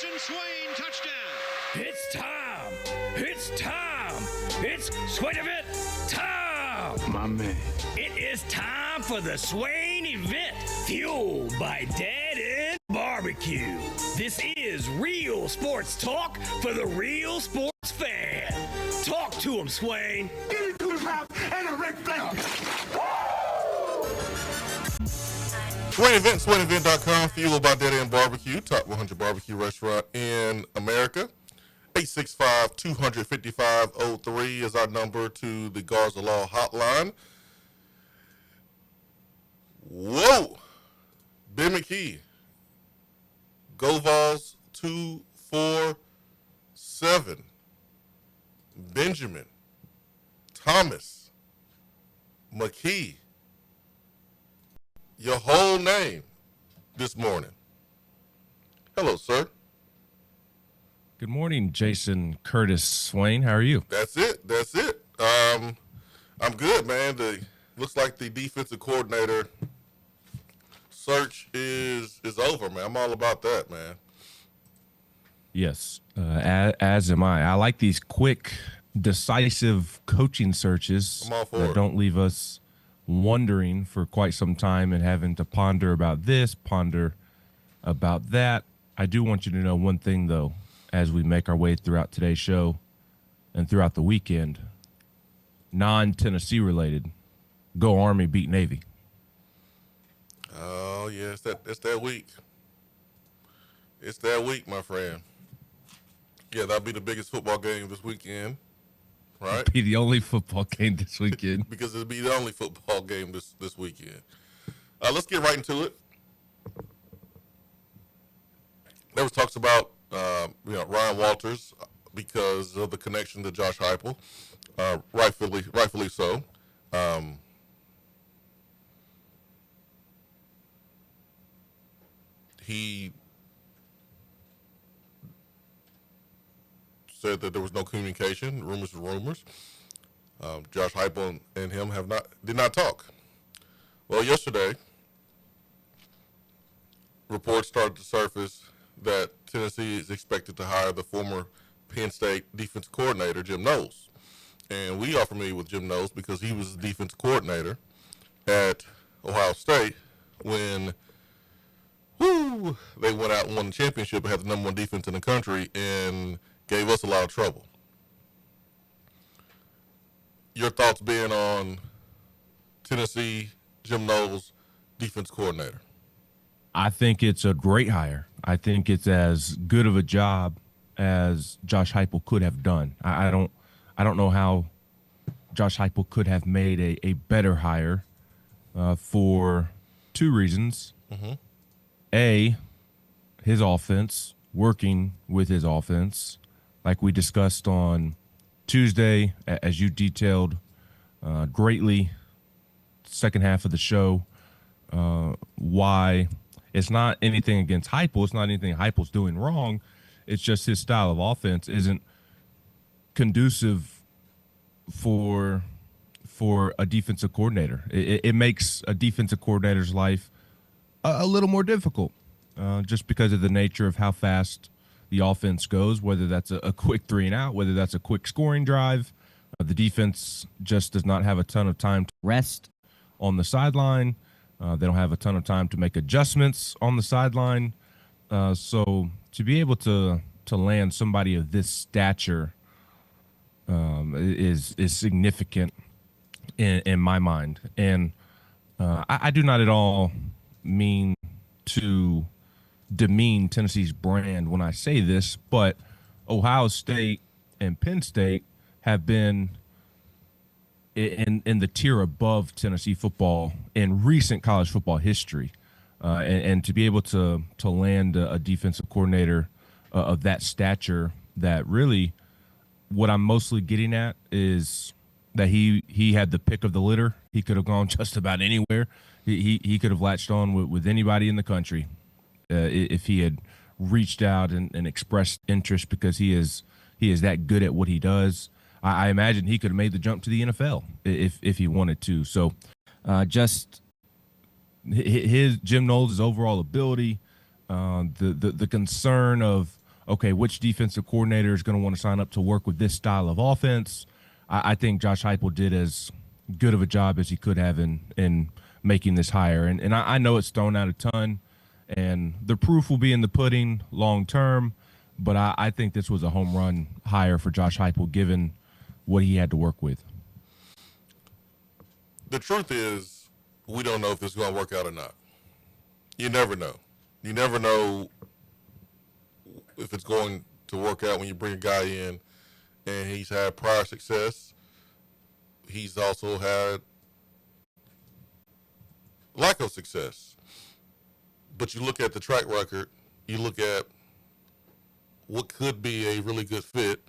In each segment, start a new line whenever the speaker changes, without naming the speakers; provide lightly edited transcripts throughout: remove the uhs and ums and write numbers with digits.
Jason Swain, touchdown.
It's time. It's time. It's Swain Event time.
My man.
It is time for the Swain Event, fueled by Dead End Barbecue. This is real sports talk for the real sports fan. Talk to him, Swain.
Get into his mouth and a red flag.
Swain Event, SwainEvent.com, fueled by Dead End Barbecue, top 100 barbecue restaurant in America. 865-255-03 is our number to the Garza Law hotline. Whoa! Ben McKee. Go Vols 247. Benjamin. Thomas. McKee. Your whole name this morning. Hello, sir.
Good morning, Jason Curtis Swain. How are you?
That's it. I'm good, man. Looks like the defensive coordinator search is over, man. I'm all about that, man.
Yes, as am I. I like these quick, decisive coaching searches
I'm all for
that
it.
don't leave us wondering for quite some time and having to ponder about this, ponder about that. I do want you to know one thing, though, as we make our way throughout today's show and throughout the weekend, non-Tennessee related, go Army, beat Navy.
Oh, yeah, it's that week. It's that week, my friend. Yeah, that'll be the biggest football game this weekend, right?
Be the only football game this weekend.
Because it'll be the only football game this weekend. Let's get right into it. There was talks about Ryan Walters because of the connection to Josh Heupel, rightfully so. He said that there was no communication. Rumors are rumors. Josh Heupel and him did not talk. Well, yesterday, reports started to surface that Tennessee is expected to hire the former Penn State defensive coordinator, Jim Knowles. And we are familiar with Jim Knowles because he was the defensive coordinator at Ohio State when they went out and won the championship and had the number one defense in the country and gave us a lot of trouble. Your thoughts being on Tennessee, Jim Knowles, defense coordinator?
I think it's a great hire. I think it's as good of a job as Josh Heupel could have done. I don't know how Josh Heupel could have made a better hire for two reasons.
Mm-hmm.
A, his offense, working with his offense, like we discussed on Tuesday, as you detailed greatly, second half of the show, why it's not anything against Heupel. It's not anything Heupel's doing wrong. It's just his style of offense isn't conducive for a defensive coordinator. It makes a defensive coordinator's life a little more difficult just because of the nature of how fast the offense goes, whether that's a quick 3-and-out, whether that's a quick scoring drive. The defense just does not have a ton of time to rest on the sideline. They don't have a ton of time to make adjustments on the sideline. So to be able to land somebody of this stature is significant in my mind. And I do not at all mean to demean Tennessee's brand when I say this, but Ohio State and Penn State have been in the tier above Tennessee football in recent college football history. And to be able to land a defensive coordinator of that stature, that really what I'm mostly getting at is that he had the pick of the litter. He could have gone just about anywhere. He could have latched on with anybody in the country if he had reached out and expressed interest, because he is that good at what he does. I imagine he could have made the jump to the NFL if he wanted to. So just his Jim Knowles' overall ability, the concern of okay, which defensive coordinator is going to want to sign up to work with this style of offense. I think Josh Heupel did as good of a job as he could have in making this hire. And I know it's thrown out a ton, and the proof will be in the pudding long term, but I think this was a home run hire for Josh Heupel given what he had to work with.
The truth is, we don't know if this is going to work out or not. You never know. You never know if it's going to work out when you bring a guy in and he's had prior success. He's also had lack of success. But you look at the track record, you look at what could be a really good fit,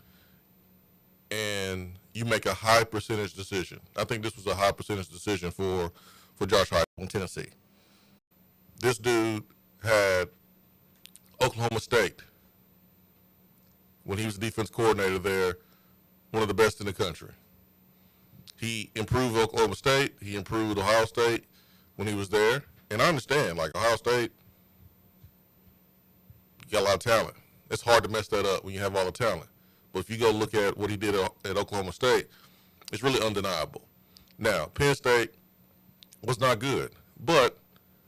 and you make a high percentage decision. I think this was a high percentage decision for Josh Heupel in Tennessee. This dude had Oklahoma State, when he was defense coordinator there, one of the best in the country. He improved Oklahoma State. He improved Ohio State when he was there. And I understand, like, Ohio State, you got a lot of talent. It's hard to mess that up when you have all the talent. But if you go look at what he did at Oklahoma State, it's really undeniable. Now, Penn State was not good. But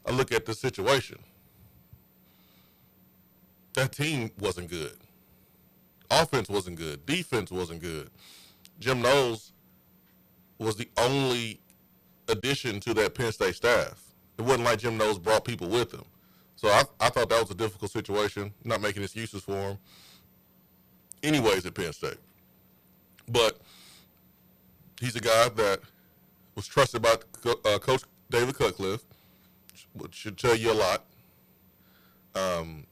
I look at the situation. That team wasn't good. Offense wasn't good. Defense wasn't good. Jim Knowles was the only addition to that Penn State staff. It wasn't like Jim Knowles brought people with him. So I thought that was a difficult situation, not making excuses for him anyways at Penn State. But he's a guy that was trusted by Coach David Cutcliffe, which should tell you a lot.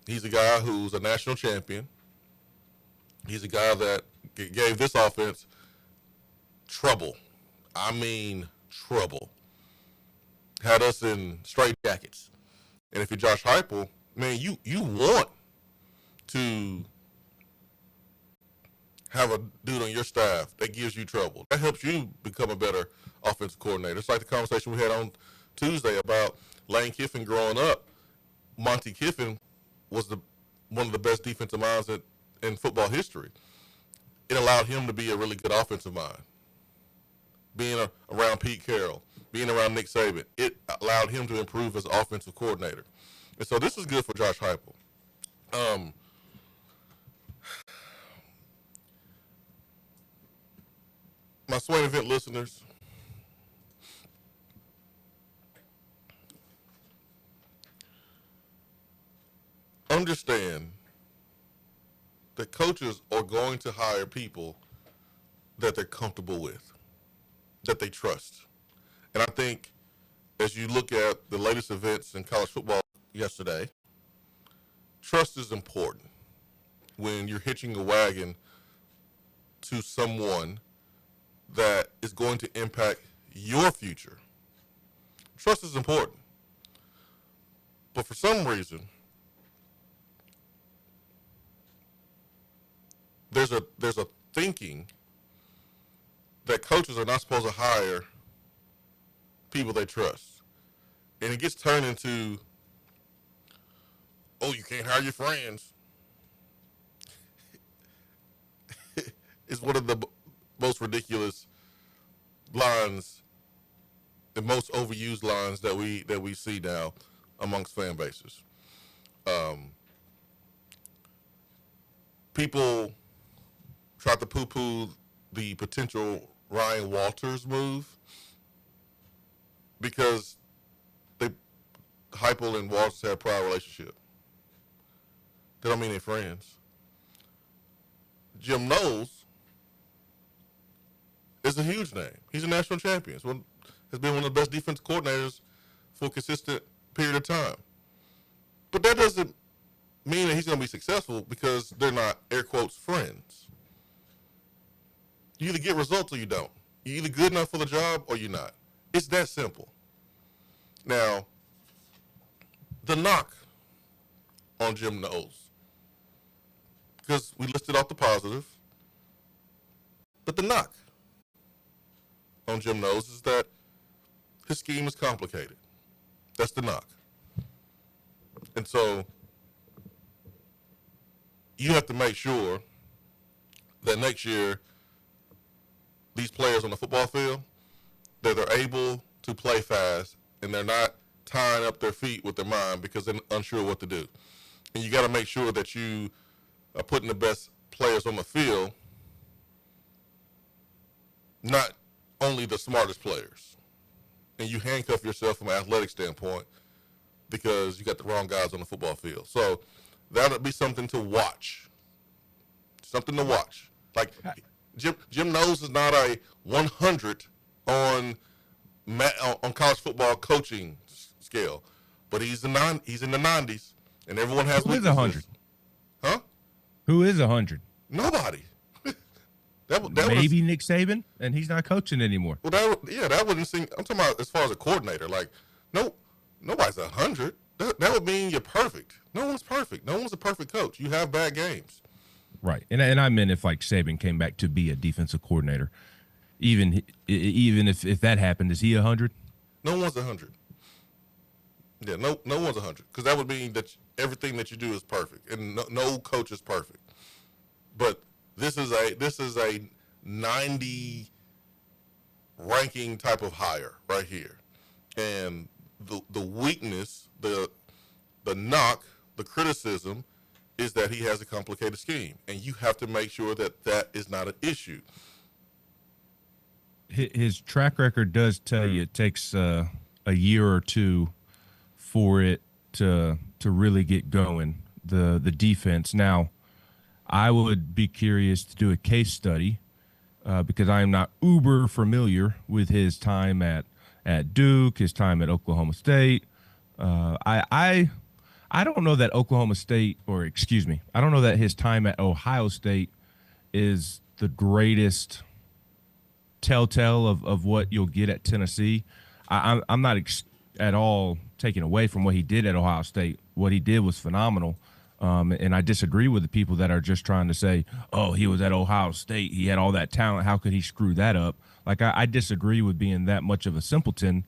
He's a guy who's a national champion. He's a guy that gave this offense trouble. I mean trouble. Had us in straight jackets. And if you're Josh Heupel, man, you want to have a dude on your staff that gives you trouble. That helps you become a better offensive coordinator. It's like the conversation we had on Tuesday about Lane Kiffin growing up. Monty Kiffin was one of the best defensive minds in football history. It allowed him to be a really good offensive mind. Being around Pete Carroll, being around Nick Saban, it allowed him to improve as offensive coordinator. And so this is good for Josh Heupel. My Swain Event listeners, understand that coaches are going to hire people that they're comfortable with, that they trust. And I think as you look at the latest events in college football yesterday, trust is important when you're hitching a wagon to someone that is going to impact your future. Trust is important. But for some reason, there's a thinking that coaches are not supposed to hire people they trust. And it gets turned into, oh, you can't hire your friends. It's one of the most ridiculous lines, the most overused lines that we see now amongst fan bases. People try to poo-poo the potential Ryan Walters move because Heupel and Walters had a prior relationship. That don't mean they're friends. Jim Knowles is a huge name. He's a national champion. Has been one of the best defense coordinators for a consistent period of time. But that doesn't mean that he's going to be successful because they're not, air quotes, friends. You either get results or you don't. You're either good enough for the job or you're not. It's that simple. Now, the knock on Jim Knowles, because we listed off the positive, but the knock on Jim Knowles is that his scheme is complicated. That's the knock. And so you have to make sure that next year these players on the football field, that they're able to play fast and they're not tying up their feet with their mind because they're unsure what to do. And you got to make sure that you are putting the best players on the field, not only the smartest players. And you handcuff yourself from an athletic standpoint because you got the wrong guys on the football field. So that would be something to watch. Something to watch. Like Jim Knowles is not a 100 on college football coaching scale, but he's in the 90s, and everyone has.
Who is 100?
Huh?
Who is 100?
Nobody. that
Maybe Nick Saban, and he's not coaching anymore.
Well, that wouldn't seem. I'm talking about as far as a coordinator. Like, nobody's 100. That would mean you're perfect. No one's perfect. No one's a perfect coach. You have bad games.
Right, and I meant if like Saban came back to be a defensive coordinator, even if that happened, is he 100?
No one's 100. Yeah, no one's 100 because that would mean that everything that you do is perfect, and no coach is perfect. But this is a 90 ranking type of hire right here, and the weakness, the knock, the criticism is that he has a complicated scheme, and you have to make sure that that is not an issue.
His track record does tell you it takes a year or two for it to really get going, the defense. Now, I would be curious to do a case study because I am not uber familiar with his time at Duke, his time at Oklahoma State. I don't know that Oklahoma State, I don't know that his time at Ohio State is the greatest telltale of what you'll get at Tennessee. I'm not at all taken away from what he did at Ohio State. What he did was phenomenal. And I disagree with the people that are just trying to say, oh, he was at Ohio State, he had all that talent, how could he screw that up? Like, I disagree with being that much of a simpleton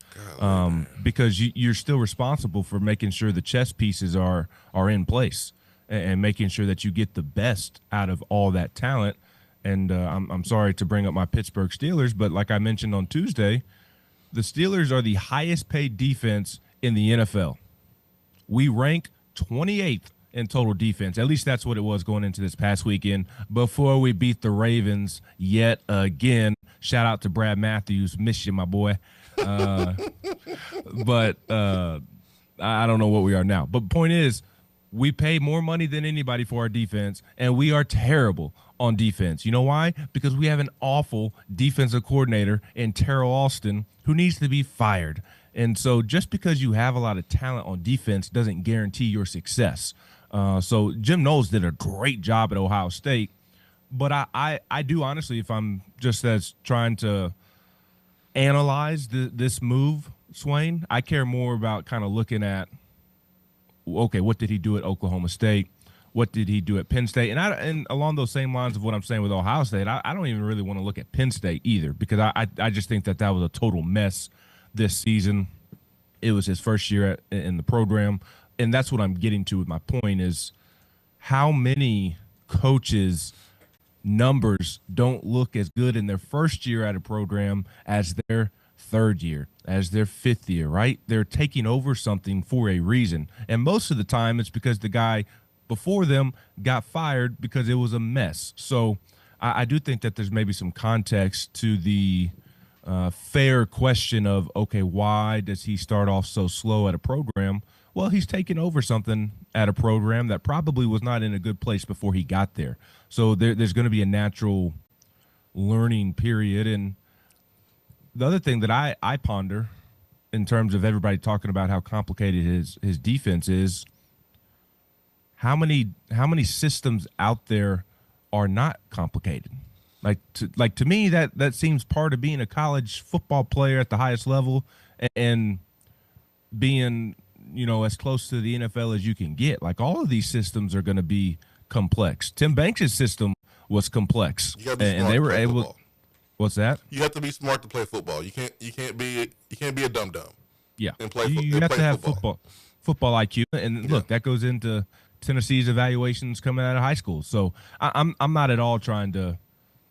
because you're still responsible for making sure the chess pieces are in place and making sure that you get the best out of all that talent. And I'm sorry to bring up my Pittsburgh Steelers, but like I mentioned on Tuesday, the Steelers are the highest paid defense in the NFL. We rank 28th in total defense. At least that's what it was going into this past weekend before we beat the Ravens yet again. Shout out to Brad Matthews. Miss you, my boy. But I don't know what we are now. But point is, we pay more money than anybody for our defense, and we are terrible on defense. You know why? Because we have an awful defensive coordinator in Terrell Austin who needs to be fired. And so just because you have a lot of talent on defense doesn't guarantee your success. So Jim Knowles did a great job at Ohio State. But I do honestly, if I'm just as trying to analyze this move, Swain, I care more about kind of looking at, okay, what did he do at Oklahoma State? What did he do at Penn State? And along those same lines of what I'm saying with Ohio State, I don't even really want to look at Penn State either because I just think that was a total mess this season. It was his first year in the program. And that's what I'm getting to with my point is how many coaches' numbers don't look as good in their first year at a program as their third year, as their fifth year, right? They're taking over something for a reason. And most of the time it's because the guy before them got fired because it was a mess. So I do think that there's maybe some context to the fair question of, okay, why does he start off so slow at a program? Well, he's taking over something at a program that probably was not in a good place before he got there. So there's going to be a natural learning period. And the other thing that I ponder in terms of everybody talking about how complicated his defense is, how many systems out there are not complicated? Like to me, that seems part of being a college football player at the highest level and being, as close to the NFL as you can get. Like all of these systems are going to be complex. Tim Banks' system was complex, and they were able. Football. What's that?
You have to be smart to play football. You can't be a dum dum.
Yeah,
and play.
You have to have football IQ, and look, that goes into Tennessee's evaluations coming out of high school. So I'm not at all trying to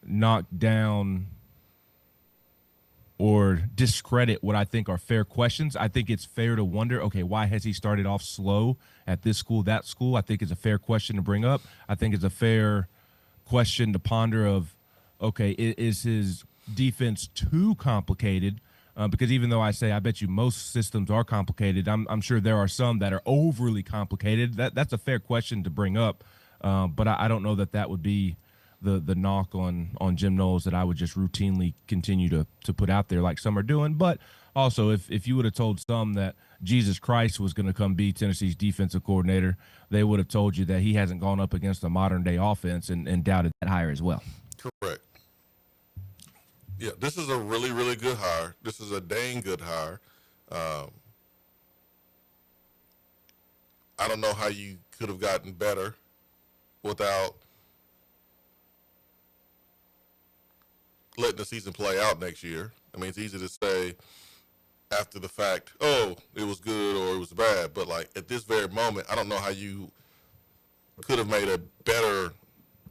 knock down or discredit what I think are fair questions. I think it's fair to wonder, okay, why has he started off slow at this school, that school? I think it's a fair question to bring up. I think it's a fair question to ponder of, okay, is his defense too complicated? Because even though I say I bet you most systems are complicated, I'm sure there are some that are overly complicated. That's a fair question to bring up, but I don't know that would be the knock on Jim Knowles that I would just routinely continue to put out there like some are doing. But also, if you would have told some that Jesus Christ was going to come be Tennessee's defensive coordinator, they would have told you that he hasn't gone up against a modern-day offense and doubted that hire as well.
Correct. Yeah, this is a really, really good hire. This is a dang good hire. I don't know how you could have gotten better without letting the season play out next year. I mean, it's easy to say after the fact, oh, it was good or it was bad. But, like, at this very moment, I don't know how you could have made a better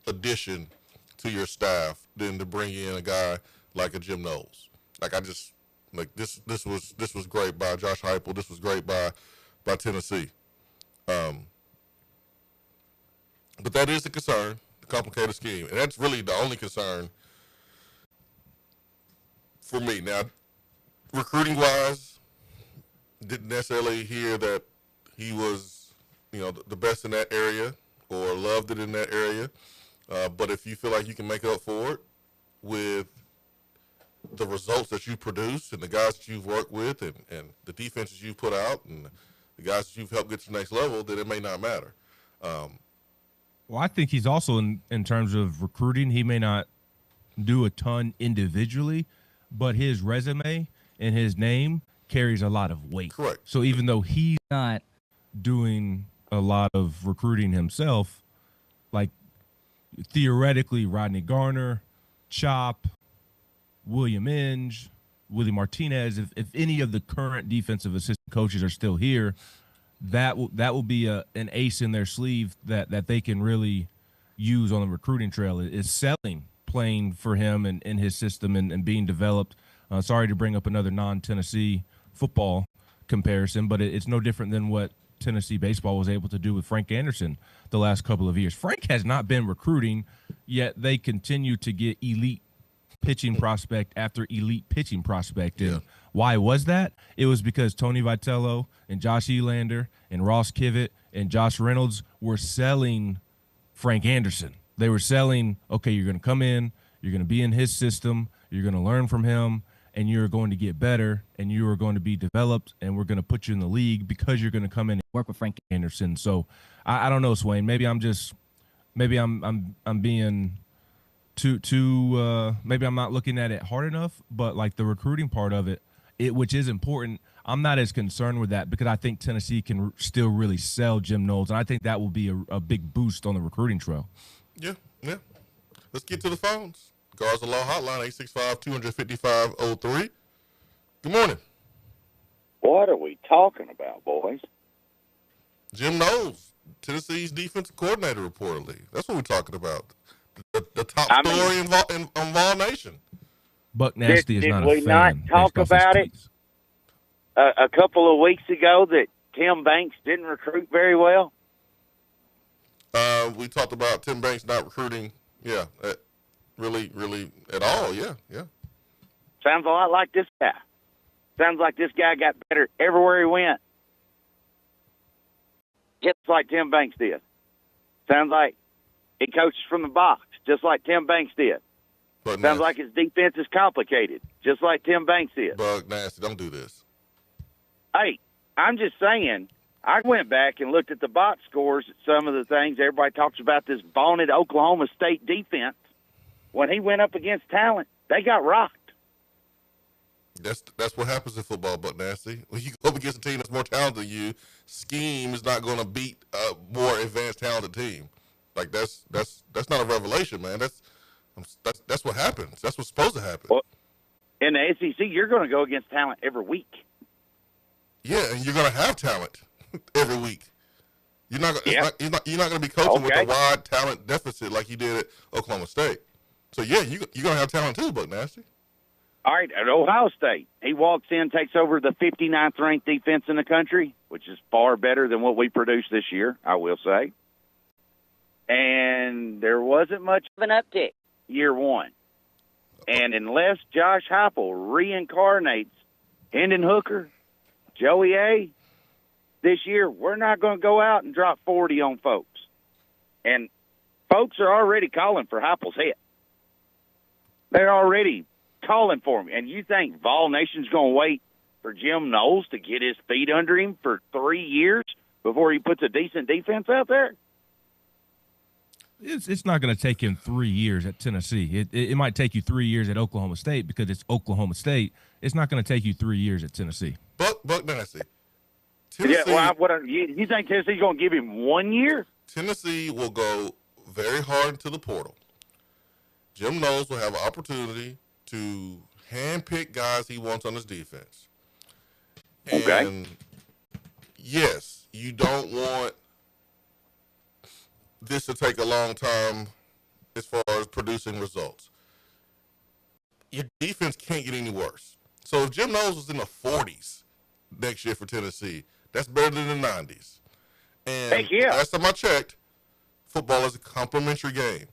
addition to your staff than to bring in a guy like a Jim Knowles. Like, I just, like, this was great by Josh Heupel. This was great by Tennessee. But that is the concern, the complicated scheme. And that's really the only concern for me. Now, recruiting-wise, didn't necessarily hear that he was, the best in that area or loved it in that area. But if you feel like you can make up for it with the results that you produce and the guys that you've worked with and the defenses you've put out and the guys that you've helped get to the next level, then it may not matter.
Well, I think he's also, in terms of recruiting, he may not do a ton individually, but his resume and his name carries a lot of weight.
Correct.
So even though he's not doing a lot of recruiting himself, like theoretically Rodney Garner, Chop, William Inge, Willie Martinez, if any of the current defensive assistant coaches are still here, that will be an ace in their sleeve that they can really use on the recruiting trail is selling, playing for him and in his system and being developed. Sorry to bring up another non-Tennessee football comparison, but it's no different than what Tennessee baseball was able to do with Frank Anderson the last couple of years. Frank has not been recruiting, yet they continue to get elite pitching prospect after elite pitching prospect. And why was that? It was because Tony Vitello and Josh Elander and Ross Kivett and Josh Reynolds were selling Frank Anderson. They were selling, okay, you're going to come in, you're going to be in his system, you're going to learn from him, and you're going to get better, and you are going to be developed, and we're going to put you in the league because you're going to come in and work with Frank Anderson. So I don't know, Swain. Maybe I'm being too maybe I'm not looking at it hard enough, but like the recruiting part of it, which is important, I'm not as concerned with that because I think Tennessee can still really sell Jim Knowles, and I think that will be a big boost on the recruiting trail.
Yeah. Let's get to the phones. Garza Law Hotline, 865-255-03. Good morning.
What are we talking about, boys?
Jim Knowles, Tennessee's defensive coordinator, reportedly. That's what we're talking about. The top story in Vol Nation.
Buck Nasty is not a fan.
Did we not talk about it a couple of weeks ago that Tim Banks didn't recruit very well?
We talked about Tim Banks not recruiting, really at all, yeah.
Sounds a lot like this guy. Sounds like this guy got better everywhere he went. Just like Tim Banks did. Sounds like he coaches from the box, just like Tim Banks did. Sounds like his defense is complicated, just like Tim Banks did.
Bug Nasty, don't do this.
Hey, I'm just saying, I went back and looked at the box scores at some of the things. Everybody talks about this vaunted Oklahoma State defense. When he went up against talent, they got rocked.
That's what happens in football, Buck Nasty. When you go up against a team that's more talented than you, scheme is not going to beat a more advanced, talented team. Like that's not a revelation, man. That's what happens. That's what's supposed to happen.
Well, in the SEC, you're going to go against talent every week.
Yeah, and you're going to have talent every week. You're not going to be coaching with
Okay.
a wide talent deficit like you did at Oklahoma State. So yeah, you're going to have talent too, Buck Nasty.
All right, at Ohio State, he walks in, takes over the 59th ranked defense in the country, which is far better than what we produced this year, I will say. And there wasn't much of an uptick year one. And unless Josh Heupel reincarnates Hendon Hooker, Joey A, this year, we're not going to go out and drop 40 on folks. And folks are already calling for Heupel's head. They're already calling for him. And you think Vol Nation's going to wait for Jim Knowles to get his feet under him for 3 years before he puts a decent defense out there?
It's not going to take him 3 years at Tennessee. It might take you 3 years at Oklahoma State because it's Oklahoma State. It's not going to take you 3 years at Tennessee.
Buck Nasty. Tennessee,
Yeah, well, you think Tennessee's going to give him 1 year?
Tennessee will go very hard into the portal. Jim Knowles will have an opportunity to handpick guys he wants on his defense.
Okay.
And yes, you don't want this to take a long time as far as producing results. Your defense can't get any worse. So if Jim Knowles was in the 40s next year for Tennessee, that's better than the 90s. And
Heck yeah.
last time I checked, football is a complementary game.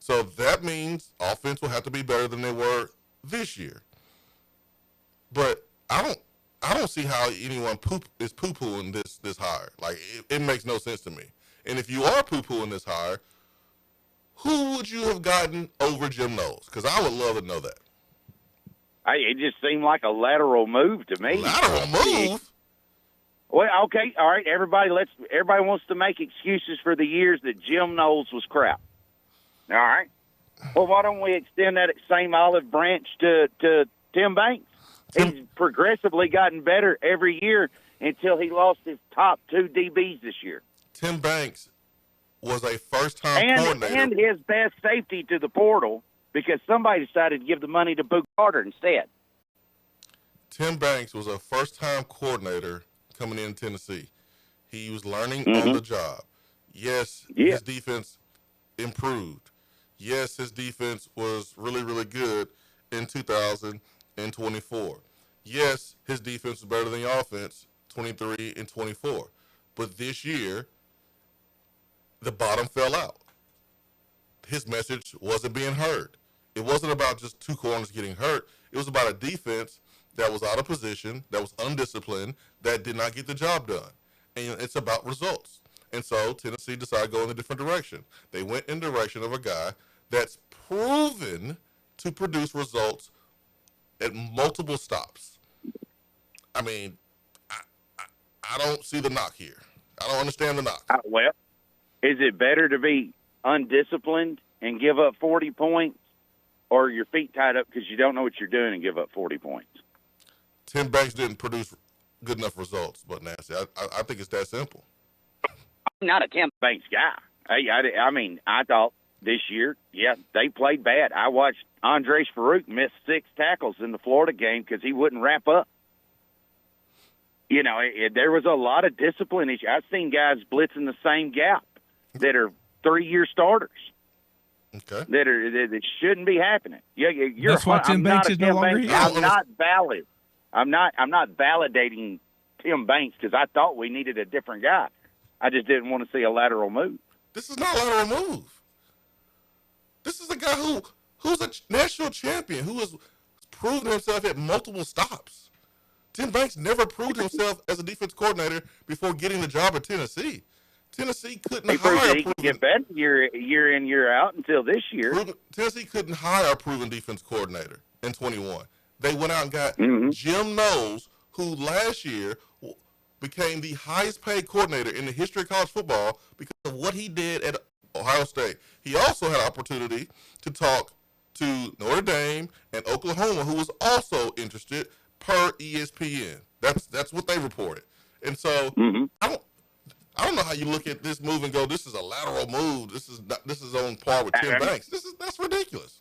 So that means offense will have to be better than they were this year. But I don't see how anyone is poo-pooing this hire. Like, it makes no sense to me. And if you are poo-pooing this hire, who would you have gotten over Jim Knowles? Because I would love to know that.
It just seemed like a lateral move to me.
Lateral move?
Well, okay, all right. Everybody wants to make excuses for the years that Jim Knowles was crap. All right. Well, why don't we extend that same olive branch to Tim Banks? He's progressively gotten better every year until he lost his top 2 DBs this year.
Tim Banks was a first-time coordinator.
And his best safety to the portal because somebody decided to give the money to Boog Carter instead.
Tim Banks was a first-time coordinator coming in Tennessee. He was learning on the job. Yes, his defense improved. Yes, his defense was really, really good in 2024. Yes, his defense was better than the offense, 23 and 24. But this year, the bottom fell out. His message wasn't being heard. It wasn't about just 2 corners getting hurt. It was about a defense that was out of position, that was undisciplined, that did not get the job done. And it's about results. And so Tennessee decided to go in a different direction. They went in the direction of a guy that's proven to produce results at multiple stops. I mean, I don't see the knock here. I don't understand the knock.
Well, is it better to be undisciplined and give up 40 points or your feet tied up because you don't know what you're doing and give up 40 points?
Tim Banks didn't produce good enough results, but Nancy, I think it's that simple.
I'm not a Tim Banks guy. I mean, I thought this year, they played bad. I watched Andres Farouk miss 6 tackles in the Florida game because he wouldn't wrap up. You know, there was a lot of discipline issue. I've seen guys blitzing the same gap that are 3-year starters.
Okay.
That shouldn't be happening.
That's why Tim Banks is no longer here.
I'm not valid. I'm not validating Tim Banks because I thought we needed a different guy. I just didn't want to see a lateral move.
This is not a lateral move. This is a guy who's a national champion, who has proven himself at multiple stops. Tim Banks never proved himself as a defense coordinator before getting the job at Tennessee. Tennessee couldn't hire.
He could get better year in, year out until this year.
Tennessee couldn't hire a proven defense coordinator in 21. They went out and got Jim Knowles, who last year became the highest paid coordinator in the history of college football because of what he did at Ohio State. He also had an opportunity to talk to Notre Dame and Oklahoma, who was also interested per ESPN. That's what they reported. And so I don't know how you look at this move and go, this is a lateral move. This is on par with Tim Banks. That's ridiculous.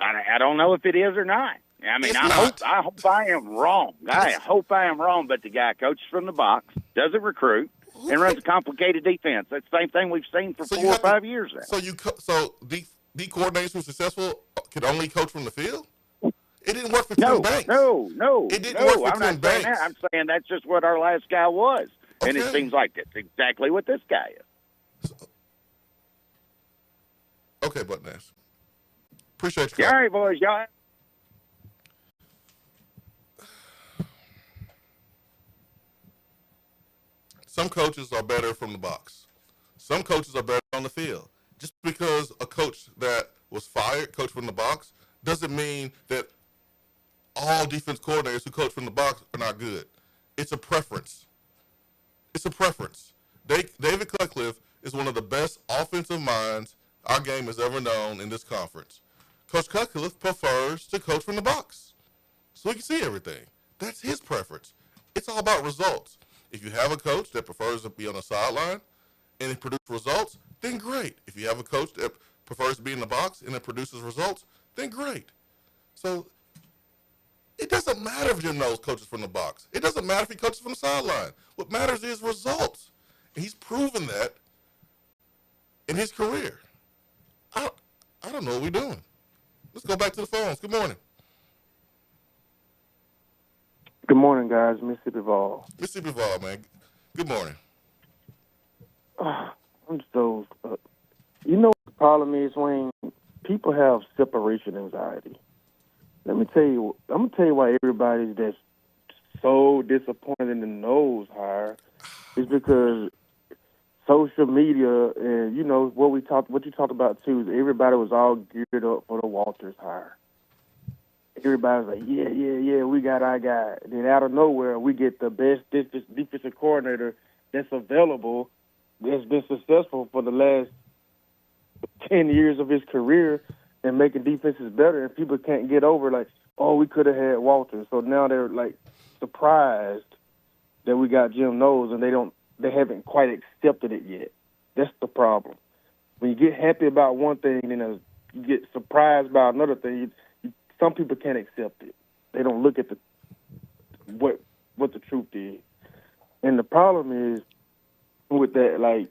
I don't know if it is or not. I mean, I hope I am wrong. I hope I am wrong, but the guy coaches from the box, doesn't recruit, and runs a complicated defense. That's the same thing we've seen for 4 or 5 years now.
So D coordinators who are successful can only coach from the field? It didn't work for Tim Banks.
No.
It didn't work for Tim Banks.
That. I'm saying that's just what our last guy was.
Okay.
And it seems like that's exactly what this guy is.
Okay, Buck Nash. Appreciate you.
All right, boys. Y'all.
Some coaches are better from the box. Some coaches are better on the field. Just because a coach that was fired, coach from the box, doesn't mean that all defense coordinators who coach from the box are not good. It's a preference. It's a preference. David Cutcliffe is one of the best offensive minds our game has ever known in this conference. Coach Cutcliffe prefers to coach from the box so he can see everything. That's his preference. It's all about results. If you have a coach that prefers to be on the sideline and it produces results, then great. If you have a coach that prefers to be in the box and it produces results, then great. So it doesn't matter if Jim Knowles coaches from the box. It doesn't matter if he coaches from the sideline. What matters is results. And he's proven that in his career. I don't know what we're doing. Let's go back to the phones. Good morning.
Good morning, guys. Mississippi Vol.
Mississippi Vol, man. Good morning.
I'm so. You know what the problem is, Wayne? People have separation anxiety. I'm gonna tell you why everybody's that's so disappointed in the Knowles hire is because social media and what you talked about too is everybody was all geared up for the Walters hire. Everybody's like, yeah, we got our guy. And then out of nowhere, we get the best defensive coordinator that's available, that's been successful for the last 10 years of his career and making defenses better. And people can't get over, like, oh, we could have had Walters. So now they're, like, surprised that we got Jim Knowles, and they haven't quite accepted it yet. That's the problem. When you get happy about one thing, then you get surprised about another thing. Some people can't accept it. They don't look at what the truth is. And the problem is with that, like,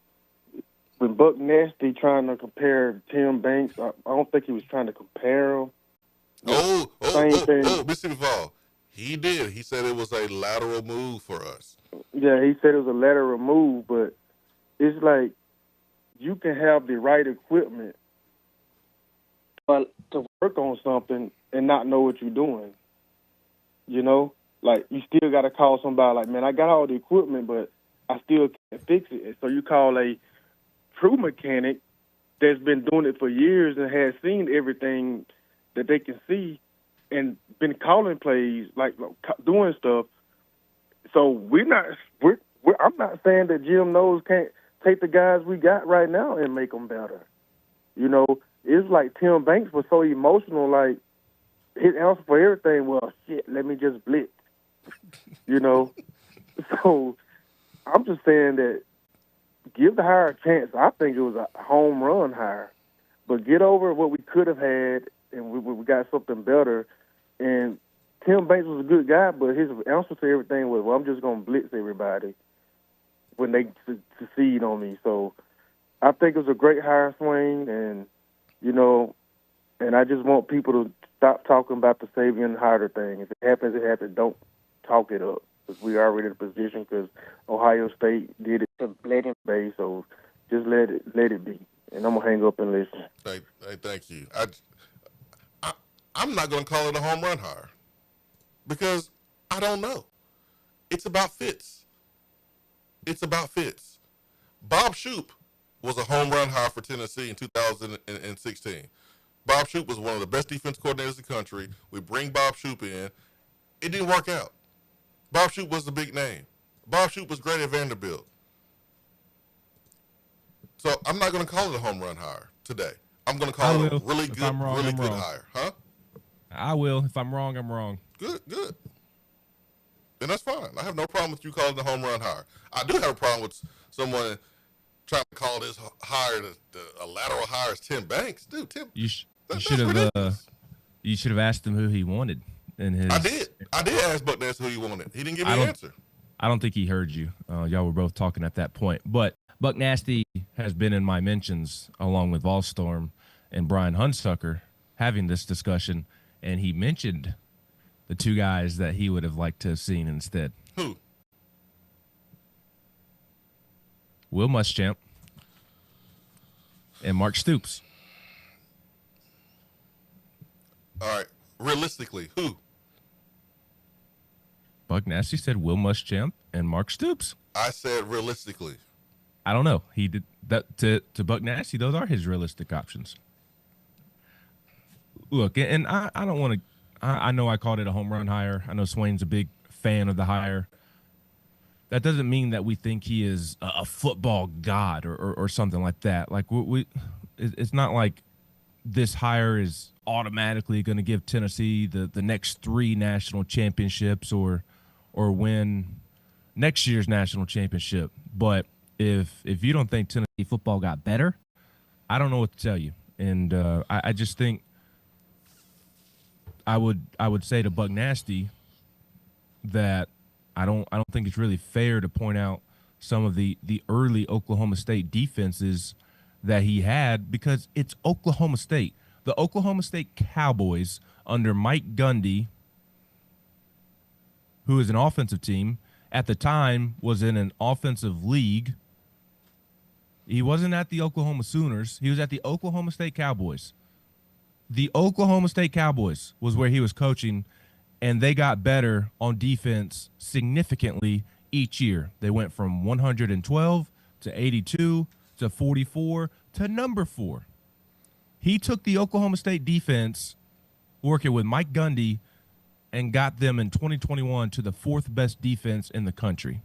when Buck Nasty trying to compare Tim Banks, I don't think he was trying to compare him.
Mississippi Vol. He did. He said it was a lateral move for us.
Yeah, he said it was a lateral move, but it's like you can have the right equipment to work on something and not know what you're doing. Like, you still got to call somebody like, man, I got all the equipment, but I still can't fix it. So you call a true mechanic that's been doing it for years and has seen everything that they can see and been calling plays, like doing stuff. So I'm not saying that Jim Knowles can't take the guys we got right now and make them better. It's like Tim Banks was so emotional, like his answer for everything was, shit, let me just blitz. So I'm just saying that give the hire a chance. I think it was a home run hire. But get over what we could have had, and we got something better. And Tim Banks was a good guy, but his answer to everything was, well, I'm just going to blitz everybody when they succeed on me. So I think it was a great hire, Swain, and, and I just want people to stop talking about the Savion Harder thing. If it happens, it happens. Don't talk it up, because we already in a position because Ohio State did it to let him be, so just let it be. And I'm going to hang up and listen.
Hey, thank you. I'm not going to call it a home run hire because I don't know. It's about fits. Bob Shoop was a home run hire for Tennessee in 2016. Bob Shoop was one of the best defense coordinators in the country. We bring Bob Shoop in. It didn't work out. Bob Shoop was the big name. Bob Shoop was great at Vanderbilt. So I'm not going to call it a home run hire today. I'm going to call it a really good hire. Huh?
I will. If I'm wrong, I'm wrong.
Good. And that's fine. I have no problem with you calling it a home run hire. I do have a problem with someone trying to call this hire a lateral hire as Tim Banks. Dude, Tim. You should have
asked him who he wanted.
I did ask Buck Ness who he wanted. He didn't give me an answer.
I don't think he heard you. Y'all were both talking at that point. But Buck Nasty has been in my mentions along with Volstorm and Brian Hunsucker having this discussion, and he mentioned the two guys that he would have liked to have seen instead.
Who?
Will Muschamp and Mark Stoops.
All right. Realistically, who?
Buck Nasty said Will Muschamp and Mark Stoops.
I said realistically.
I don't know. He did that to Buck Nasty. Those are his realistic options. Look, and I don't want to. I know I called it a home run hire. I know Swain's a big fan of the hire. That doesn't mean that we think he is a football god or something like that. Like it's not like this hire is automatically going to give Tennessee the next 3 national championships or win next year's national championship. But if you don't think Tennessee football got better, I don't know what to tell you. And I just think I would say to Buck Nasty that I don't think it's really fair to point out some of the early Oklahoma State defenses that he had, because it's Oklahoma State. The Oklahoma State Cowboys under Mike Gundy, who is an offensive team, at the time was in an offensive league. He wasn't at the Oklahoma Sooners. He was at the Oklahoma State Cowboys. The Oklahoma State Cowboys was where he was coaching, and they got better on defense significantly each year. They went from 112 to 82 to 44 to number 4. He took the Oklahoma State defense, working with Mike Gundy, and got them in 2021 to the 4th best defense in the country.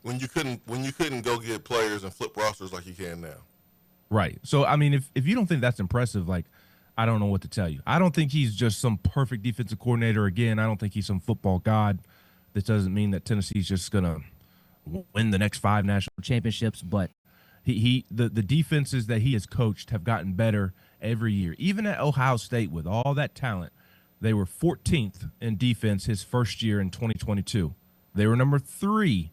When you couldn't go get players and flip rosters like you can now.
Right. So I mean, if you don't think that's impressive, like, I don't know what to tell you. I don't think he's just some perfect defensive coordinator. Again, I don't think he's some football god. This doesn't mean that Tennessee's just gonna win the next 5 national championships, but the defenses that he has coached have gotten better every year. Even at Ohio State, with all that talent, they were 14th in defense his first year in 2022. They were number 3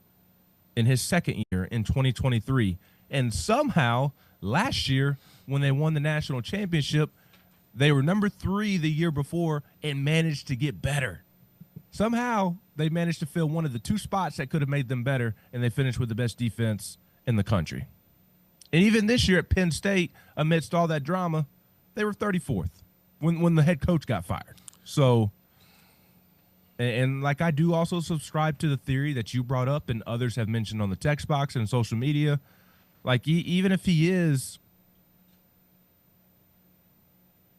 in his second year in 2023. And somehow last year, when they won the national championship, they were number 3 the year before and managed to get better. Somehow they managed to fill one of the 2 spots that could have made them better, and they finished with the best defense in the country. And even this year at Penn State, amidst all that drama, they were 34th when the head coach got fired. So, and like, I do also subscribe to the theory that you brought up and others have mentioned on the text box and social media. Like, even if he is,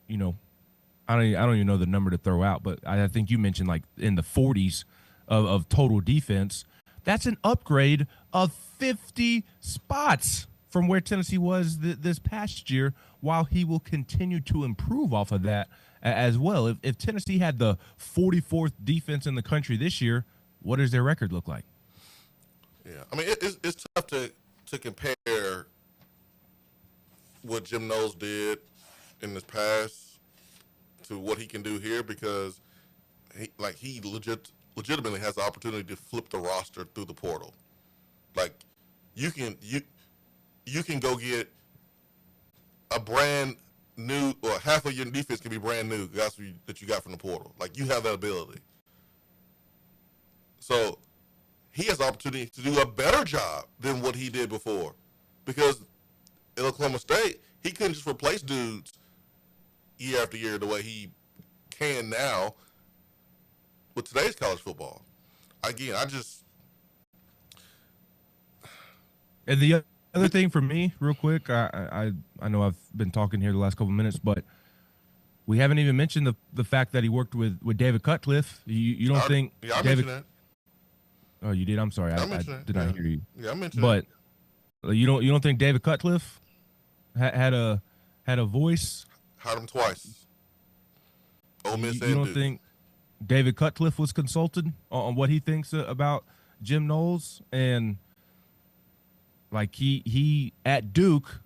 you know, I don't even know the number to throw out, but I think you mentioned like in the 40s of total defense. That's an upgrade of 50 spots from where Tennessee was this past year, while he will continue to improve off of that as well. If Tennessee had the 44th defense in the country this year, what does their record look like?
Yeah, I mean, it's tough to compare what Jim Knowles did in his past to what he can do here, because he legitimately has the opportunity to flip the roster through the portal. Like, you can go get a brand new, or half of your defense can be brand new guys that you got from the portal. Like, you have that ability. So he has the opportunity to do a better job than what he did before, because in Oklahoma State, he couldn't just replace dudes year after year the way he can now with today's college football. Again,
And the other thing for me, real quick, I know I've been talking here the last couple of minutes, but we haven't even mentioned the fact that he worked with David Cutcliffe. You don't think
I
David?
mentioned that.
Oh, you did. I'm sorry, I did not hear you.
Yeah, I mentioned
that. But you don't think David Cutcliffe had a voice?
Hired him twice. Ole Miss
You don't think David Cutcliffe was consulted on what he thinks about Jim Knowles? And like, he at Duke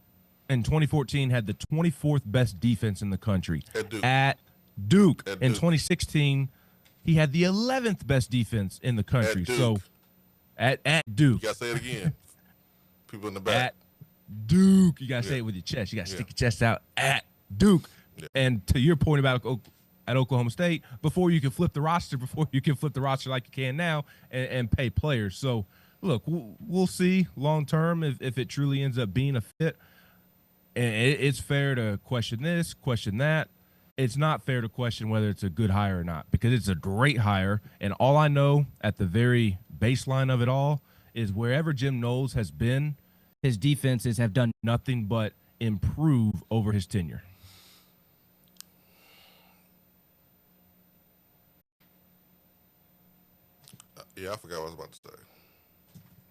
in 2014 had the 24th best defense in the country. At Duke. In 2016, he had the 11th best defense in the country. So At Duke.
You gotta say it again. People in the back.
At Duke. You gotta say
Yeah.
it with your chest. You gotta stick
Yeah.
your chest out. At Duke.
Yeah.
And to your point about at Oklahoma State, before you can flip the roster like you can now and pay players. So, look, we'll see long term if it truly ends up being a fit. And it's fair to question this, question that. It's not fair to question whether it's a good hire or not, because it's a great hire. And all I know at the very baseline of it all is wherever Jim Knowles has been, his defenses have done nothing but improve over his tenure.
Yeah, I forgot what I was about to say.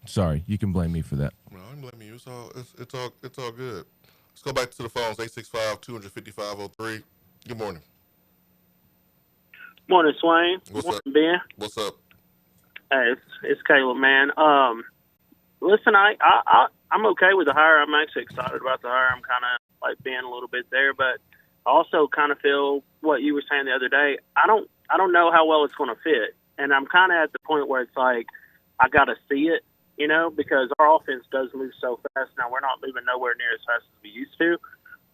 Sorry, you can blame me for that.
No, I don't blame you. It's all good. Let's go back to the phones. 865-255-03. Good morning.
Morning, Swain.
What's
Morning,
up?
Ben.
What's up?
Hey, it's Caleb, man. Listen, I'm okay with the hire. I'm actually excited about the hire. I'm kind of like Ben a little bit there, but I also kind of feel what you were saying the other day. I don't know how well it's going to fit, and I'm kind of at the point where it's like I got to see it, because our offense does move so fast. Now we're not moving nowhere near as fast as we used to.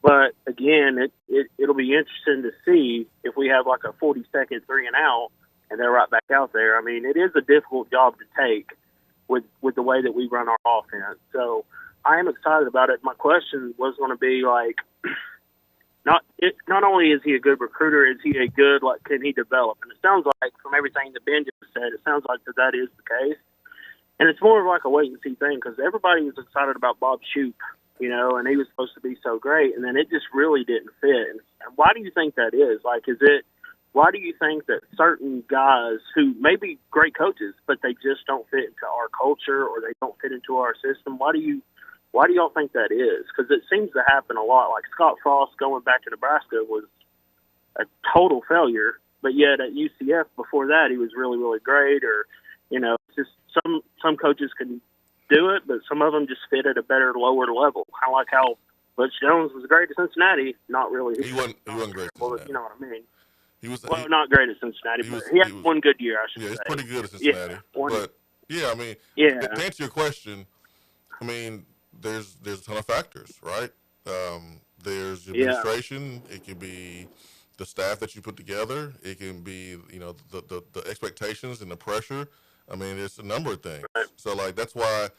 But again, it'll be interesting to see if we have like a 40-second 3 and out, and they're right back out there. I mean, it is a difficult job to take with the way that we run our offense. So I am excited about it. My question was going to be like, not only is he a good recruiter, is he a good can he develop? And it sounds like from everything that Ben just said, it sounds like that is the case. And it's more of like a wait and see thing because everybody was excited about Bob Shoop. And he was supposed to be so great, and then it just really didn't fit. And why do you think that is? Why do you think that certain guys who may be great coaches, but they just don't fit into our culture or they don't fit into our system? Why do y'all think that is? Because it seems to happen a lot. Like Scott Frost going back to Nebraska was a total failure, but yet at UCF before that he was really, really great. Or, it's just some coaches can do it, but some of them just fit at a better, lower level. Kind of like how Butch Jones was great at Cincinnati. Not really.
He wasn't great at Cincinnati.
You know what I mean?
He was
not great at Cincinnati, but he had one good year, I should say.
Yeah, he's pretty good at Cincinnati. But yeah, I mean, to answer your question, I mean, there's a ton of factors, right? There's administration. It could be the staff that you put together. It can be the expectations and the pressure. I mean, it's a number of things.
Right.
So that's why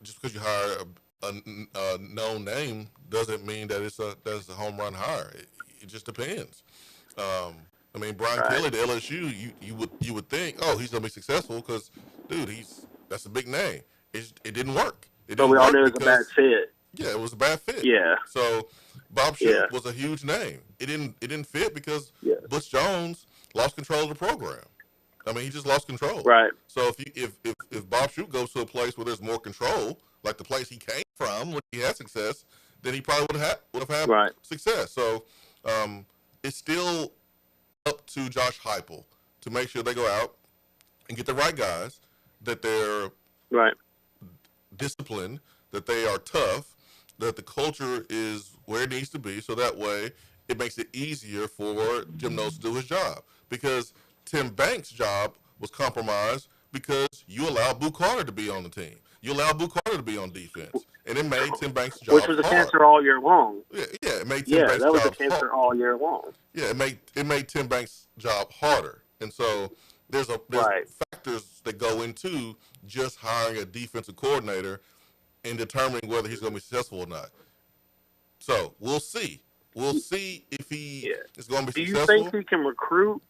just because you hire a known name doesn't mean that it's a home run hire. It just depends. I mean, Brian Kelly to LSU, you would think, oh, he's gonna be successful because, dude, that's a big name. It didn't work.
But we all knew it was a bad fit.
Yeah, it was a bad fit.
Yeah.
So Bob Shoop was a huge name. It didn't fit because Butch Jones lost control of the program. I mean, he just lost control.
Right.
So if Bob Shoop goes to a place where there's more control, like the place he came from when he had success, then he probably would have had success. So it's still up to Josh Heupel to make sure they go out and get the right guys, that they're disciplined, that they are tough, that the culture is where it needs to be, so that way it makes it easier for Jim Knowles to do his job. Because Tim Banks' job was compromised because you allowed Boo Carter to be on the team. You allowed Boo Carter to be on defense, and it made Tim Banks' job
which was a cancer all year long.
Yeah, it made Tim Banks'
that was
job
a cancer all year long.
Yeah, it made Tim Banks' job harder, and so there's factors that go into just hiring a defensive coordinator and determining whether he's going to be successful or not. So we'll see. We'll see if he is going to be successful.
Do you think he can recruit?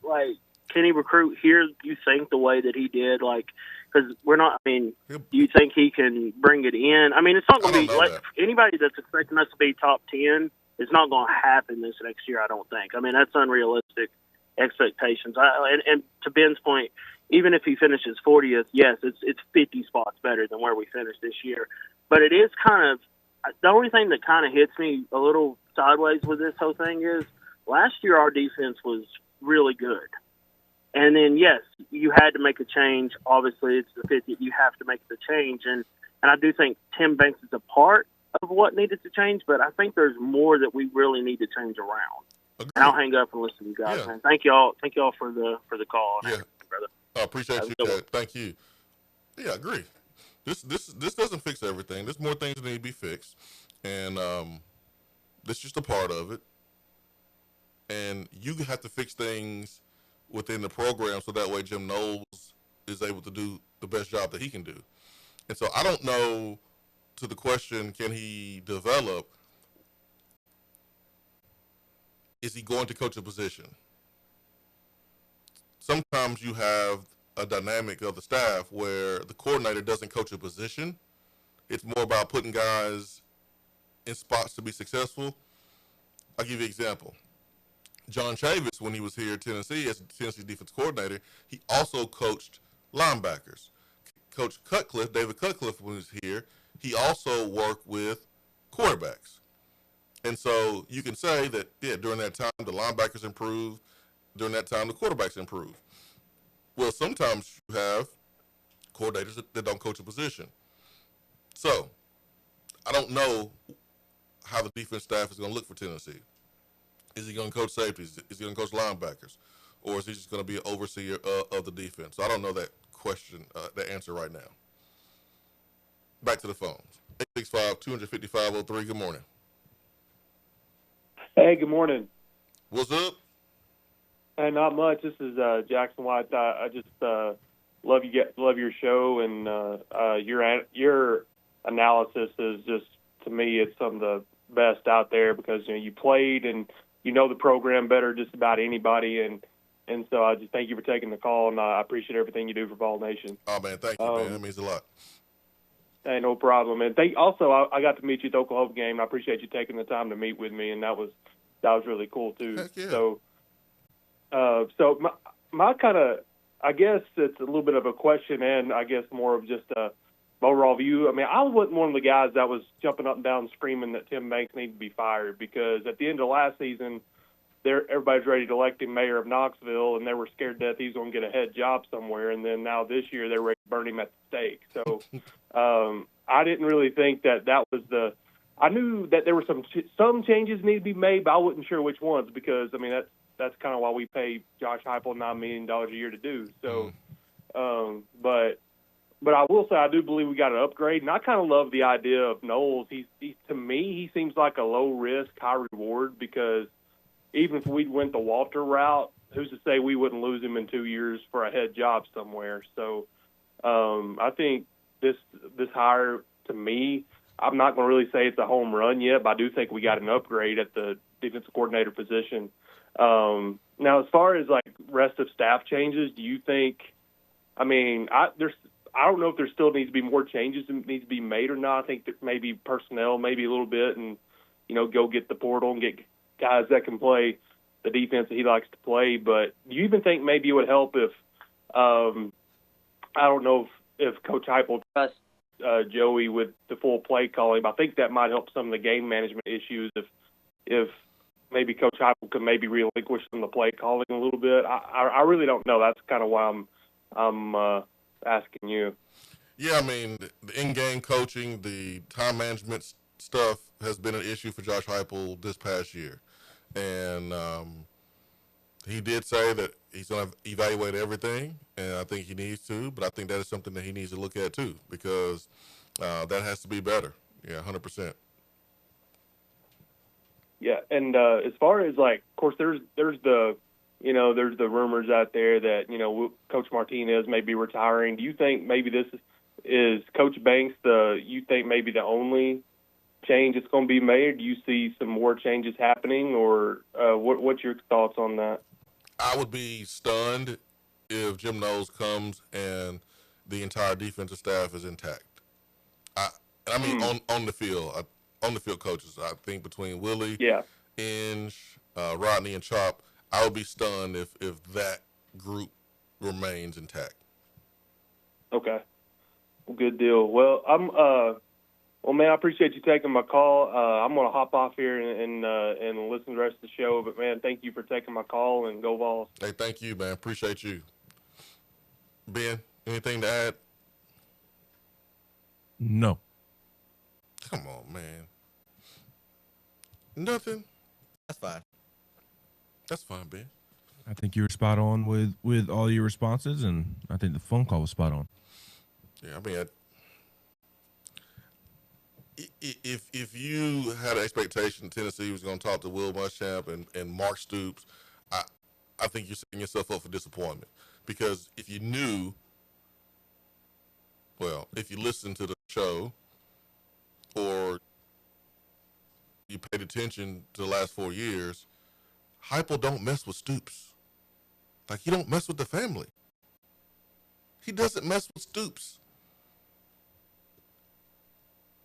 Can he recruit here? You think the way that he did, because we're not. I mean, do you think he can bring it in? I mean, it's not going to be anybody that's expecting us to be top 10. It's not going to happen this next year. I don't think. I mean, that's unrealistic expectations. And to Ben's point, even if he finishes 40th, yes, it's 50 spots better than where we finished this year. But it is kind of the only thing that kind of hits me a little sideways with this whole thing is last year our defense was really good. And then, yes, you had to make a change. Obviously, it's the 50th. You have to make the change. And I do think Tim Banks is a part of what needed to change, but I think there's more that we really need to change around.
Agreed.
And I'll hang up and listen to you guys, man. Thank you all for the call.
Yeah.
Brother.
I appreciate you, Chad. Thank you. Yeah, I agree. This doesn't fix everything. There's more things that need to be fixed, and this is just a part of it. And you have to fix things within the program so that way Jim Knowles is able to do the best job that he can do. And so I don't know. To the question, can he develop? Is he going to coach a position? Sometimes you have a dynamic of the staff where the coordinator doesn't coach a position. It's more about putting guys in spots to be successful. I'll give you an example. John Chavis, when he was here at Tennessee as Tennessee defense coordinator, he also coached linebackers. Coach Cutcliffe, David Cutcliffe, when he was here, he also worked with quarterbacks. And so you can say that, yeah, during that time, the linebackers improved. During that time, the quarterbacks improved. Well, sometimes you have coordinators that don't coach a position. So I don't know how the defense staff is going to look for Tennessee. Is he going to coach safeties? Is he going to coach linebackers? Or is he just going to be an overseer of the defense? So I don't know that question, the answer right now. Back to the phones. 865-255-03. Good morning.
Hey, good morning.
What's up?
Hey, not much. This is Jackson White. I just love your show, and your analysis is just, to me, it's some of the best out there because you played and you know the program better just about anybody, and so I just thank you for taking the call, and I appreciate everything you do for Ball Nation.
Oh man, thank you, man. That means a lot.
Hey, no problem. And also, I got to meet you at the Oklahoma game, and I appreciate you taking the time to meet with me, and that was really cool too.
Heck yeah.
So my kind of, I guess it's a little bit of a question and I guess more of just a overall view. I mean, I wasn't one of the guys that was jumping up and down screaming that Tim Banks needed to be fired because at the end of last season, everybody's ready to elect him mayor of Knoxville, and they were scared to death he was going to get a head job somewhere. And then now this year they're ready to burn him at the stake. So I didn't really think that was the – I knew that there were some changes need to be made, but I wasn't sure which ones because, I mean, that's kind of why we pay Josh Heupel $9 million a year to do. So, but I will say I do believe we got an upgrade, and I kind of love the idea of Knowles. He to me, he seems like a low risk, high reward because even if we went the Walter route, who's to say we wouldn't lose him in 2 years for a head job somewhere? So, I think this hire to me, I'm not going to really say it's a home run yet, but I do think we got an upgrade at the defensive coordinator position. Now, as far as like rest of staff changes, do you think? I mean, I don't know if there still needs to be more changes that needs to be made or not. I think that maybe personnel, maybe a little bit, and go get the portal and get guys that can play the defense that he likes to play. But do you even think maybe it would help if I don't know if Coach Heupel trusts Joey with the full play calling? I think that might help some of the game management issues if maybe Coach Heupel could maybe relinquish some of the play calling a little bit. I really don't know. That's kind of why I'm asking you.
Yeah, I mean, the in-game coaching, the time management stuff has been an issue for Josh Heupel this past year. And he did say that he's going to evaluate everything, and I think he needs to, but I think that is something that he needs to look at too because that has to be better. Yeah, 100%.
Yeah, and as far as like, of course, there's the rumors out there that Coach Martinez may be retiring. Do you think maybe this is Coach Banks you think maybe the only change that's going to be made? Do you see some more changes happening, or what's your thoughts on that?
I would be stunned if Jim Knowles comes and the entire defensive staff is intact. I mean, on the field. On the field coaches, I think between Willie, Inge, Rodney, and Chop, I would be stunned if that group remains intact. Okay.
Well, good deal. Well, man, I appreciate you taking my call. I'm going to hop off here and listen to the rest of the show. But, man, thank you for taking my call, and go Vols.
Hey, thank you, man. Appreciate you. Ben, anything to add?
No.
Come on, man. Nothing?
That's fine.
That's fine, Ben.
I think you were spot on with all your responses, and I think the phone call was spot on.
Yeah, I mean, if you had an expectation Tennessee was going to talk to Will Muschamp and Mark Stoops, I think you're setting yourself up for disappointment. Because if you knew, well, if you listened to the show or you paid attention to the last 4 years, Heupel don't mess with Stoops. Like, he don't mess with the family. He doesn't mess with Stoops.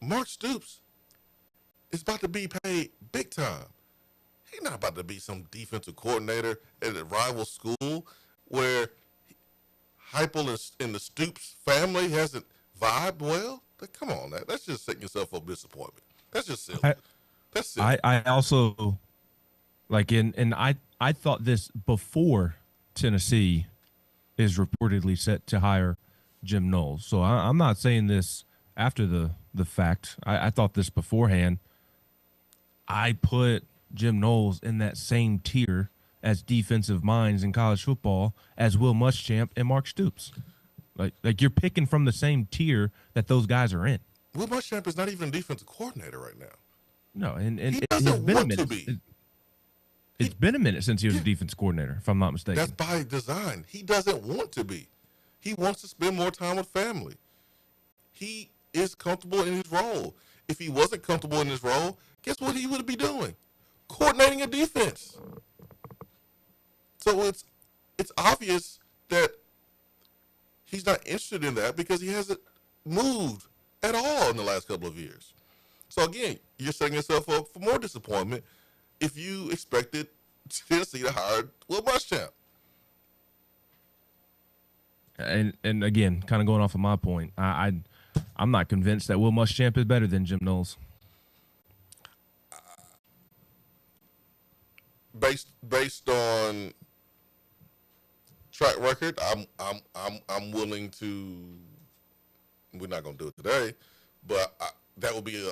Mark Stoops is about to be paid big time. He's not about to be some defensive coordinator at a rival school where Heupel and the Stoops family hasn't vibed well. Like, come on, that's just setting yourself up for disappointment. That's just silly. That's silly.
I also I thought this before Tennessee is reportedly set to hire Jim Knowles. So I'm not saying this after the fact. I thought this beforehand. I put Jim Knowles in that same tier as defensive minds in college football as Will Muschamp and Mark Stoops. Like you're picking from the same tier that those guys are in.
Will Muschamp is not even a defensive coordinator right now.
No, and
he doesn't want to be.
It's been a minute since he was a defense coordinator, if I'm not mistaken.
That's by design. He doesn't want to be. He wants to spend more time with family. He is comfortable in his role. If he wasn't comfortable in his role, guess what he would be doing? Coordinating a defense. So it's obvious that he's not interested in that because he hasn't moved at all in the last couple of years. So again, you're setting yourself up for more disappointment if you expected Tennessee to hire Will Muschamp.
And again, kind of going off of my point, I'm not convinced that Will Muschamp is better than Jim Knowles.
Based on track record, I'm willing to. We're not going to do it today, but that will be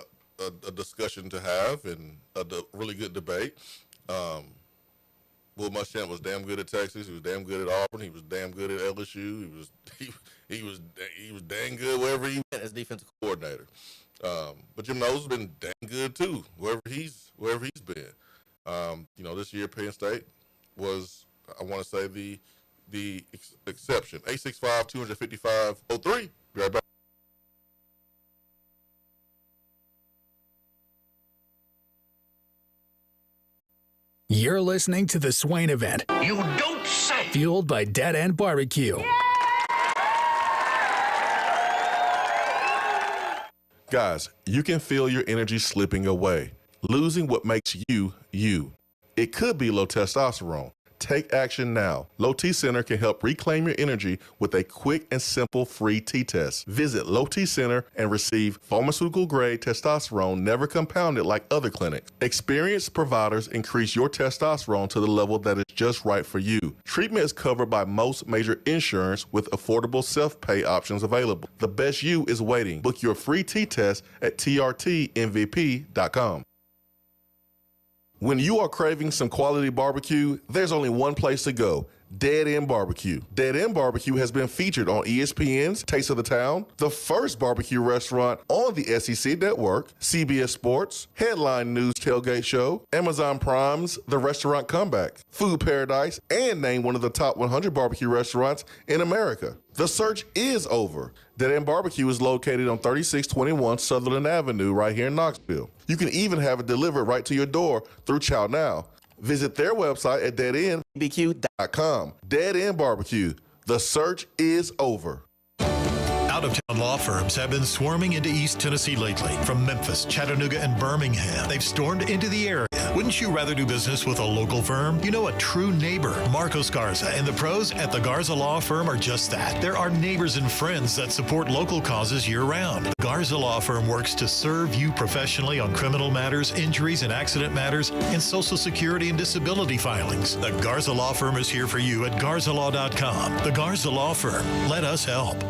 a discussion to have and a really good debate. Will Muschamp was damn good at Texas. He was damn good at Auburn. He was damn good at LSU. He was damn good wherever he went as defensive coordinator. But Jim Knowles has been damn good too wherever he's been. This year Penn State was, I want to say, the exception. 865-255-03. Be right back.
You're listening to the Swain Event.
You don't say.
Fueled by Dead End Barbecue.
Guys, you can feel your energy slipping away, losing what makes you, you. It could be low testosterone. Take action now. Low T Center can help reclaim your energy with a quick and simple free T-test. Visit Low T Center and receive pharmaceutical-grade testosterone never compounded like other clinics. Experienced providers increase your testosterone to the level that is just right for you. Treatment is covered by most major insurance with affordable self-pay options available. The best you is waiting. Book your free T-test at trtmvp.com. When you are craving some quality barbecue, there's only one place to go. Dead End Barbecue. Dead End Barbecue has been featured on ESPN's Taste of the Town, the first barbecue restaurant on the SEC Network, CBS Sports, Headline News Tailgate Show, Amazon Prime's The Restaurant Comeback, Food Paradise, and named one of the top 100 barbecue restaurants in America. The search is over. Dead End Barbecue is located on 3621 Sutherland Avenue right here in Knoxville. You can even have it delivered right to your door through Chow Now. Visit their website at deadendbbq.com. Dead End Barbecue. The search is over.
Out-of-town law firms have been swarming into East Tennessee lately. From Memphis, Chattanooga, and Birmingham, they've stormed into the area. Wouldn't you rather do business with a local firm? You know, a true neighbor. Marcos Garza and the pros at the Garza Law Firm are just that. There are neighbors and friends that support local causes year-round. The Garza Law Firm works to serve you professionally on criminal matters, injuries and accident matters, and Social Security and disability filings. The Garza Law Firm is here for you at garzalaw.com. The Garza Law Firm. Let us help.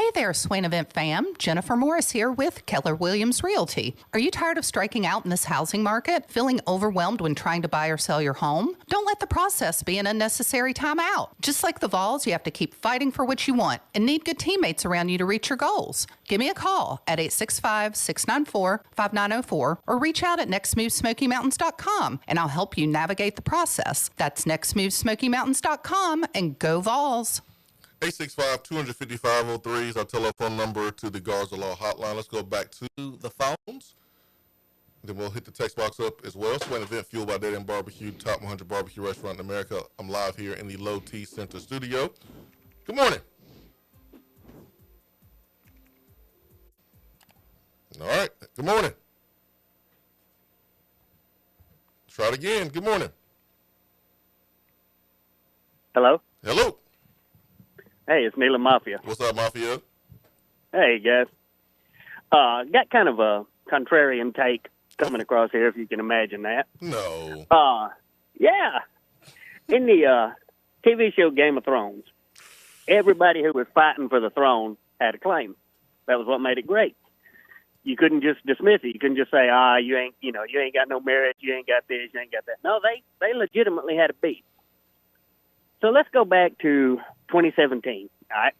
Hey there, Swain Event fam. Jennifer Morris here with Keller Williams Realty. Are you tired of striking out in this housing market? Feeling overwhelmed when trying to buy or sell your home? Don't let the process be an unnecessary timeout. Just like the Vols, you have to keep fighting for what you want and need good teammates around you to reach your goals. Give me a call at 865-694-5904 or reach out at nextmovesmokymountains.com and I'll help you navigate the process. That's nextmovesmokymountains.com and go Vols.
865-255-03 is our telephone number to the Guards of Law hotline. Let's go back to the phones. Then we'll hit the text box up as well. Swain Event, fueled by Dead End Barbecue, top 100 barbecue restaurant in America. I'm live here in the Low T Center studio. Good morning. All right. Good morning. Try it again. Good morning.
Hello?
Hello.
Hey, it's Neil and Mafia.
What's up, Mafia?
Hey, guys. Got kind of a contrarian take coming across here, if you can imagine that.
No.
Yeah. In the TV show Game of Thrones, everybody who was fighting for the throne had a claim. That was what made it great. You couldn't just dismiss it. You couldn't just say, you ain't got no merit, you ain't got this, you ain't got that. No, they legitimately had a beat. So let's go back to 2017, all right?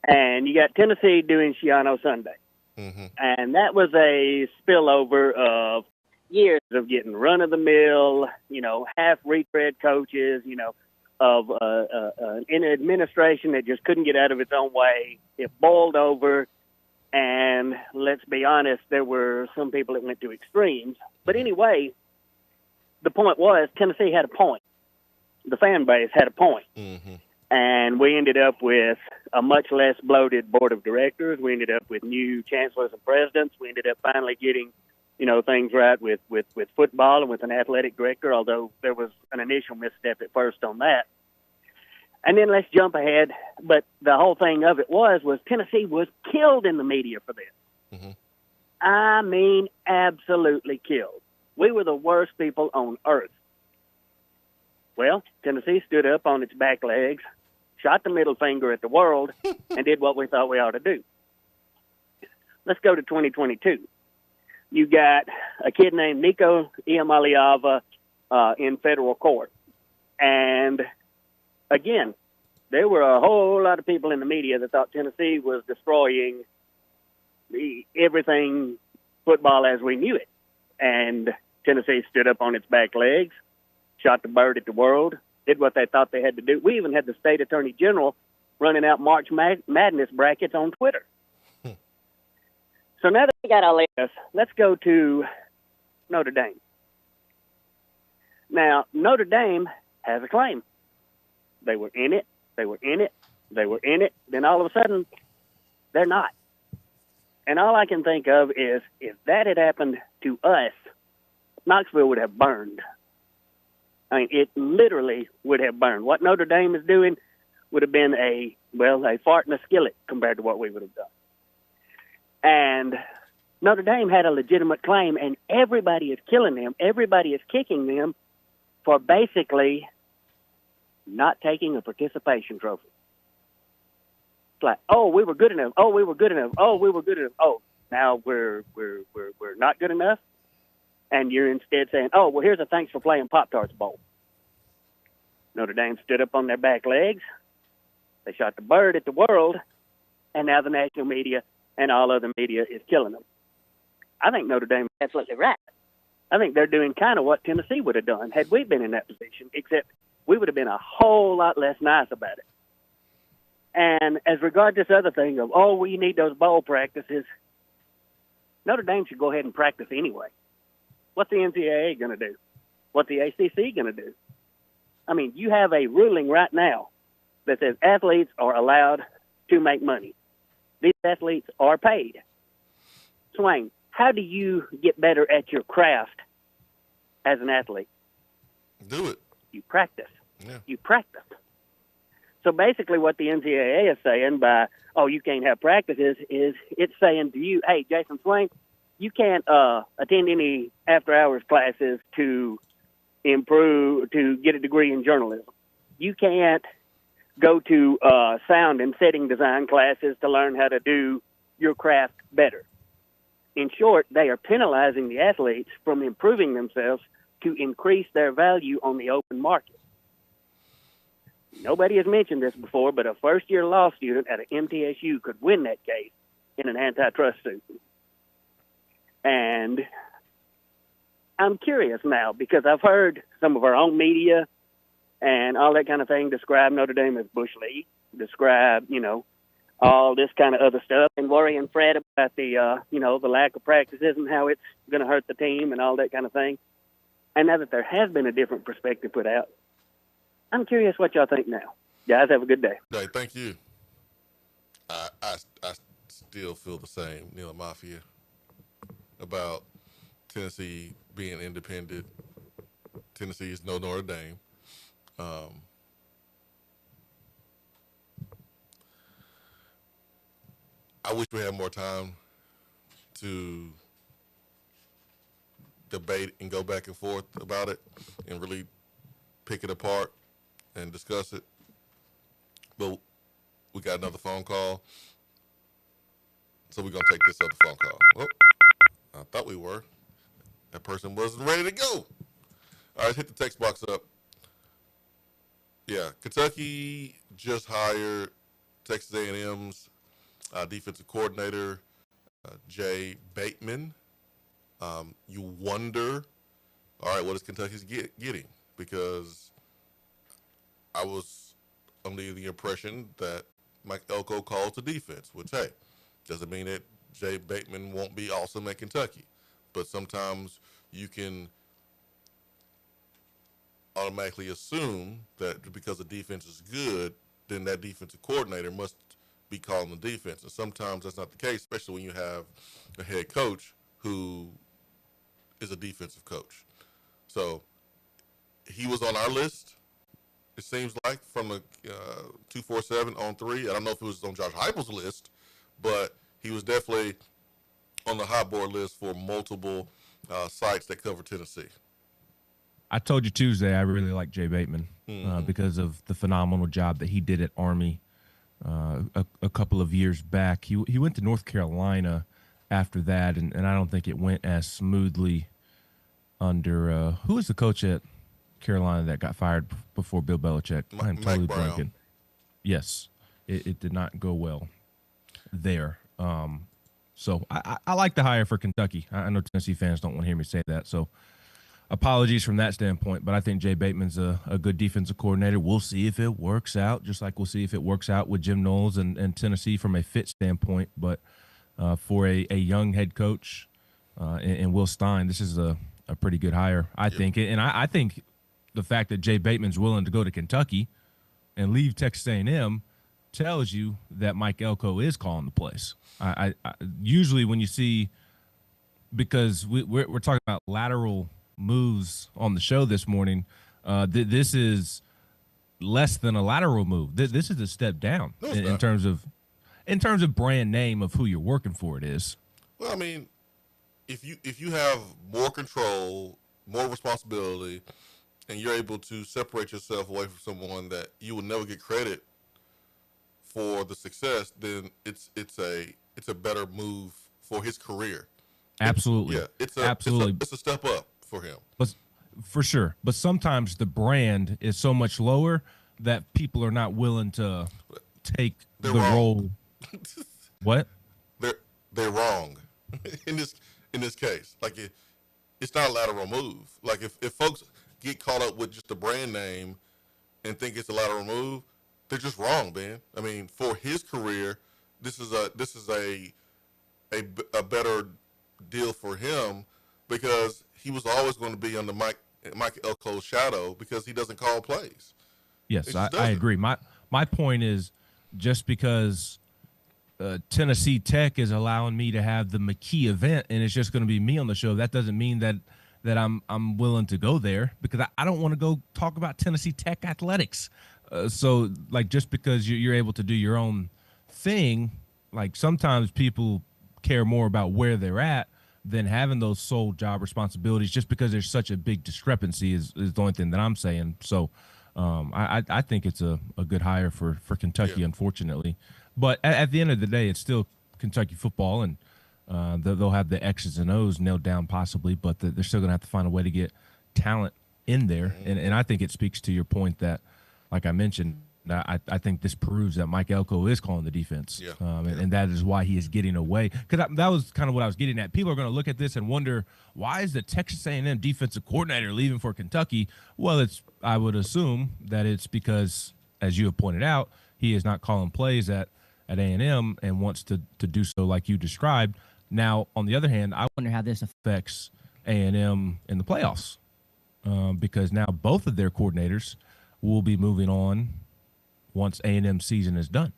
And you got Tennessee doing Shiano Sunday.
Mm-hmm.
And that was a spillover of years of getting run-of-the-mill, half retread coaches, of an administration that just couldn't get out of its own way. It boiled over, and let's be honest, there were some people that went to extremes. But anyway, the point was Tennessee had a point. The fan base had a point.
Mm-hmm.
And we ended up with a much less bloated board of directors. We ended up with new chancellors and presidents. We ended up finally getting, things right with football and with an athletic director, although there was an initial misstep at first on that. And then let's jump ahead. But the whole thing of it was Tennessee was killed in the media for this.
Mm-hmm.
I mean, absolutely killed. We were the worst people on earth. Well, Tennessee stood up on its back legs, shot the middle finger at the world, and did what we thought we ought to do. Let's go to 2022. You got a kid named Nico Iamaleava in federal court. And, again, there were a whole lot of people in the media that thought Tennessee was destroying everything football as we knew it. And Tennessee stood up on its back legs, shot the bird at the world, did what they thought they had to do. We even had the state attorney general running out March Madness brackets on Twitter. So now that we got all this, let's go to Notre Dame. Now, Notre Dame has a claim. They were in it. Then all of a sudden, they're not. And all I can think of is if that had happened to us, Knoxville would have burned. I mean, it literally would have burned. What Notre Dame is doing would have been a fart in a skillet compared to what we would have done. And Notre Dame had a legitimate claim, and everybody is killing them. Everybody is kicking them for basically not taking a participation trophy. It's like, we were good enough. We were good enough. We were good enough. Now we're not good enough. And you're instead saying, here's a thanks for playing Pop-Tarts Bowl. Notre Dame stood up on their back legs. They shot the bird at the world. And now the national media and all other media is killing them. I think Notre Dame is absolutely right. I think they're doing kind of what Tennessee would have done had we been in that position, except we would have been a whole lot less nice about it. And as regard to this other thing of, we need those bowl practices, Notre Dame should go ahead and practice anyway. What's the NCAA going to do? What's the ACC going to do? I mean, you have a ruling right now that says athletes are allowed to make money. These athletes are paid. Swain, how do you get better at your craft as an athlete?
Do it.
You practice.
Yeah.
You practice. So basically what the NCAA is saying by, you can't have practices is it's saying to you, hey, Jason Swain, you can't attend any after-hours classes to improve, to get a degree in journalism. You can't go to sound and setting design classes to learn how to do your craft better. In short, they are penalizing the athletes from improving themselves to increase their value on the open market. Nobody has mentioned this before, but a first-year law student at an MTSU could win that case in an antitrust suit. And I'm curious now because I've heard some of our own media and all that kind of thing describe Notre Dame as Bush League, describe, all this kind of other stuff, and worry and fret about the, the lack of practices and how it's going to hurt the team and all that kind of thing. And now that there has been a different perspective put out, I'm curious what y'all think now. Guys, have a good day.
Hey, thank you. I still feel the same, Neil Mafia, about Tennessee being independent. Tennessee is no Notre Dame. I wish we had more time to debate and go back and forth about it and really pick it apart and discuss it. But we got another phone call, so we're going to take this other phone call. Oh, I thought we were. That person wasn't ready to go. All right, hit the text box up. Yeah, Kentucky just hired Texas A&M's defensive coordinator, Jay Bateman. You wonder, all right, what is Kentucky's getting? Because I was under the impression that Mike Elko calls the defense, which, hey, doesn't mean that Jay Bateman won't be awesome at Kentucky. But sometimes you can automatically assume that because the defense is good, then that defensive coordinator must be calling the defense. And sometimes that's not the case, especially when you have a head coach who is a defensive coach. So he was on our list, it seems like, from the 247 on 3. I don't know if it was on Josh Heupel's list, but he was definitely on the hot board list for multiple sites that cover Tennessee.
I told you Tuesday I really like Jay Bateman because of the phenomenal job that he did at Army a couple of years back. He went to North Carolina after that, and I don't think it went as smoothly under who was the coach at Carolina that got fired before Bill Belichick? I'm totally blanking. Yes, it did not go well there. So I like the hire for Kentucky. I know Tennessee fans don't want to hear me say that, so apologies from that standpoint, but I think Jay Bateman's a good defensive coordinator. We'll see if it works out, just like we'll see if it works out with Jim Knowles and Tennessee from a fit standpoint. But for a young head coach and Will Stein, this is a pretty good hire, I think. And I think the fact that Jay Bateman's willing to go to Kentucky and leave Texas A&M tells you that Mike Elko is calling the plays. I usually when you see, because we're talking about lateral moves on the show this morning, this is less than a lateral move. This is a step down in terms of brand name of who you're working for. It is.
Well, I mean, if you have more control, more responsibility, and you're able to separate yourself away from someone that you will never get credit for the success, then it's a better move for his career.
Absolutely.
It's a step up for him.
But for sure. But sometimes the brand is so much lower that people are not willing to take the role. What?
They're wrong in this case. Like it's not a lateral move. Like if folks get caught up with just the brand name and think it's a lateral move, they're just wrong, man. I mean, for his career, this is a better deal for him because he was always going to be under Mike Elko's shadow because he doesn't call plays.
Yes, I agree. My point is just because Tennessee Tech is allowing me to have the McKee event and it's just going to be me on the show, that doesn't mean that I'm willing to go there because I don't want to go talk about Tennessee Tech athletics. So, like, just because you're able to do your own thing, like sometimes people care more about where they're at than having those sole job responsibilities just because there's such a big discrepancy is the only thing that I'm saying. So I think it's a good hire for Kentucky, unfortunately. But at the end of the day, it's still Kentucky football, and they'll have the X's and O's nailed down possibly, but they're still going to have to find a way to get talent in there. And I think it speaks to your point that, like I mentioned, I think this proves that Mike Elko is calling the defense, and that is why he is getting away. Because that was kind of what I was getting at. People are going to look at this and wonder, why is the Texas A&M defensive coordinator leaving for Kentucky? Well, I would assume that it's because, as you have pointed out, he is not calling plays at A&M and wants to do so like you described. Now, on the other hand, I wonder how this affects A&M in the playoffs, because now both of their coordinators will be moving on once A&M season is done.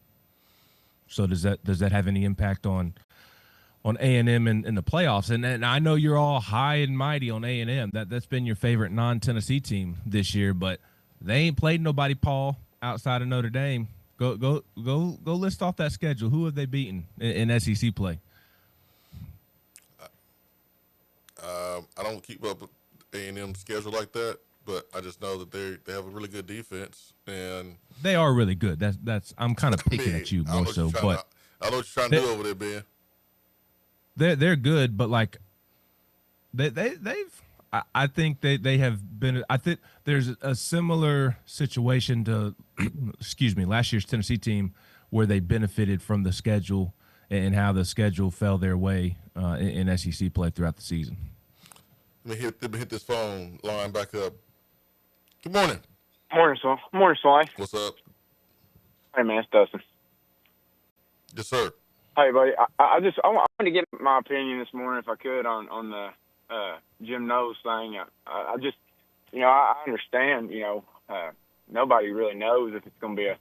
So does that have any impact on A&M in the playoffs? And I know you're all high and mighty on A&M. That's been your favorite non-Tennessee team this year, but they ain't played nobody, Paul, outside of Notre Dame. Go list off that schedule. Who have they beaten in SEC play?
I don't keep up with A&M's schedule like that, but I just know that they have a really good defense, and
they are really good. That's I'm kind of picking at you more so, but
I know what you're trying to do over there, Ben.
They're good, but like they've I think they have been. I think there's a similar situation to excuse me, last year's Tennessee team where they benefited from the schedule and how the schedule fell their way in SEC play throughout the season.
Let me hit this phone line back up. Good morning.
Morning, Swain.
What's up?
Hey, man, it's Dustin.
Yes, sir.
Hey, buddy. I want to get my opinion this morning, if I could, on the Jim Knowles thing. I just, I understand, nobody really knows if it's going to be a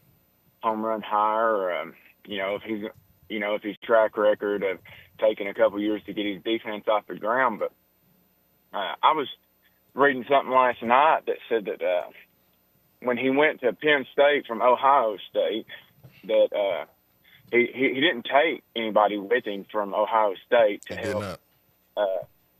home run hire or, if his track record of taking a couple years to get his defense off the ground. But I was reading something last night that said that when he went to Penn State from Ohio State, that he didn't take anybody with him from Ohio State to help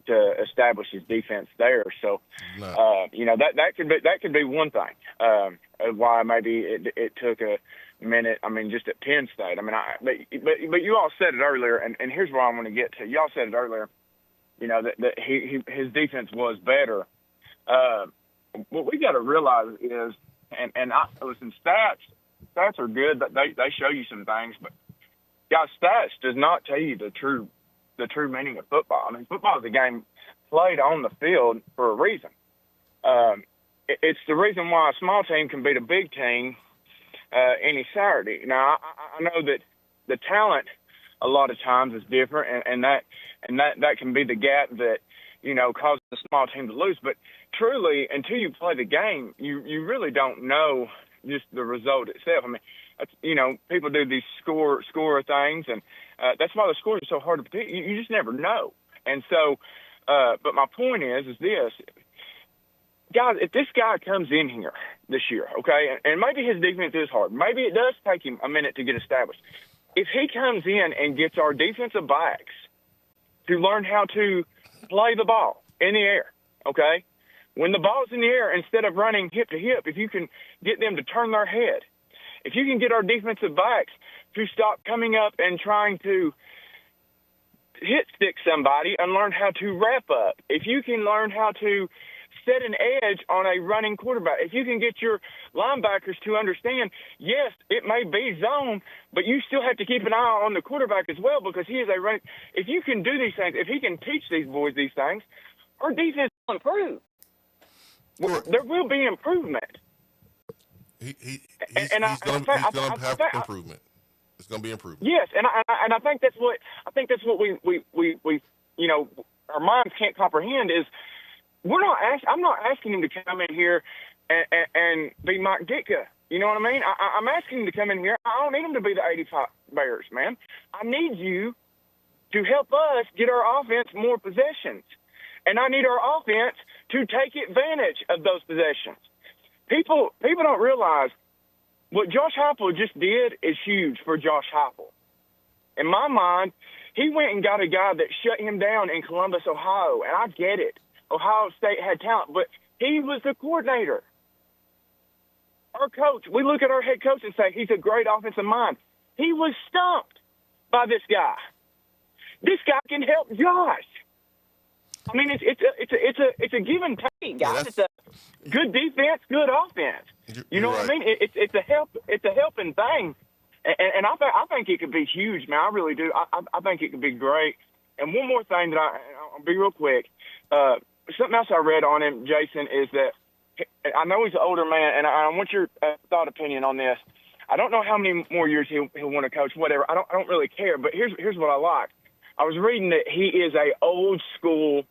to establish his defense there. So, that could be one thing why maybe it took a minute. I mean, just at Penn State. I mean, but you all said it earlier, and here's where I want to get to. Y'all said it earlier. That his defense was better. What we got to realize is, and listen, stats are good. They show you some things, but guys, stats does not tell you the true meaning of football. I mean, football is a game played on the field for a reason. It's the reason why a small team can beat a big team any Saturday. Now, I know that the talent a lot of times is different, and that can be the gap that causes a small team to lose. But truly, until you play the game, you really don't know just the result itself. I mean, people do these score things, and that's why the scores are so hard to predict. You just never know. And so, but my point is this. Guys, if this guy comes in here this year, okay, and maybe his defense is hard. Maybe it does take him a minute to get established. If he comes in and gets our defensive backs to learn how to play the ball in the air, okay, when the ball's in the air, instead of running hip to hip, if you can get them to turn their head, if you can get our defensive backs to stop coming up and trying to hit stick somebody and learn how to wrap up, if you can learn how to set an edge on a running quarterback, if you can get your linebackers to understand, yes, it may be zone, but you still have to keep an eye on the quarterback as well because he is a running. If you can do these things, if he can teach these boys these things, our defense will improve. There will be improvement.
He's going to have improvement. It's going to be improvement.
Yes, and I think that's what we our minds can't comprehend is I'm not asking him to come in here and be Mike Ditka. You know what I mean? I'm asking him to come in here. I don't need him to be the 85 Bears, man. I need you to help us get our offense more possessions. And I need our offense to take advantage of those possessions. People don't realize what Josh Heupel just did is huge for Josh Heupel. In my mind, he went and got a guy that shut him down in Columbus, Ohio, and I get it. Ohio State had talent, but he was the coordinator. our coach, we look at our head coach and say he's a great offensive mind. He was stumped by this guy. This guy can help Josh. I mean, it's a give and take, guys. It's a good defense, good offense. You know what I mean? It's a helping thing, and I think it could be huge, man. I really do. I think it could be great. And one more thing that I'll be real quick. Something else I read on him, Jason, is that I know he's an older man, and I want your thought opinion on this. I don't know how many more years he'll want to coach, whatever. I don't really care. But here's what I like. I was reading that he is a old school.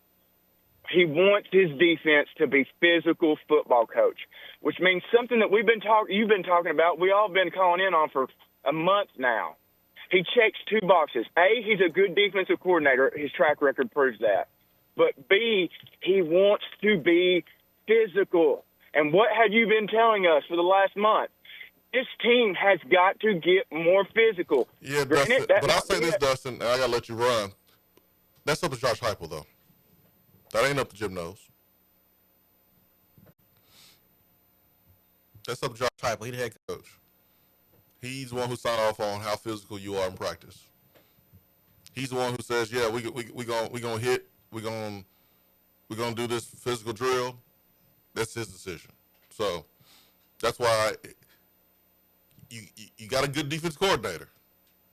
He wants his defense to be physical football coach, which means something that you've been talking about. We all been calling in on for a month now. He checks two boxes. A, he's a good defensive coordinator. His track record proves that. But B, he wants to be physical. And what have you been telling us for the last month? This team has got to get more physical.
Yeah, Dustin, but I'll say this, Dustin, and I got to let you run. That's up to Josh Heupel, though. That ain't up to Jim Knowles. That's up to Josh Heupel. He's the head coach. He's the one who signed off on how physical you are in practice. He's the one who says, "Yeah, we gonna hit. We're gonna do this physical drill." That's his decision. So that's why you got a good defense coordinator,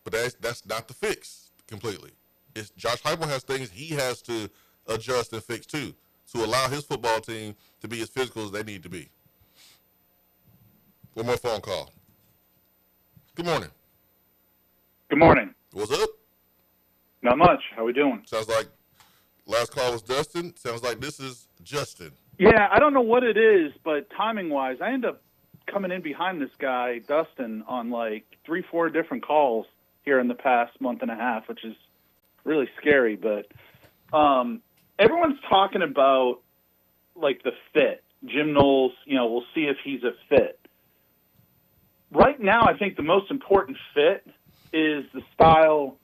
but that's not the fix completely. It's Josh Heupel has things he has to adjust and fix too to allow his football team to be as physical as they need to be. One more phone call. Good morning.
Good morning.
What's up?
Not much. How we doing?
Sounds like last call was Dustin. Sounds like this is Justin.
Yeah, I don't know what it is, but timing-wise, I end up coming in behind this guy, Dustin, on like 3-4 different calls here in the past month and a half, which is really scary. But everyone's talking about like the fit. Jim Knowles, we'll see if he's a fit. Right now, I think the most important fit is the style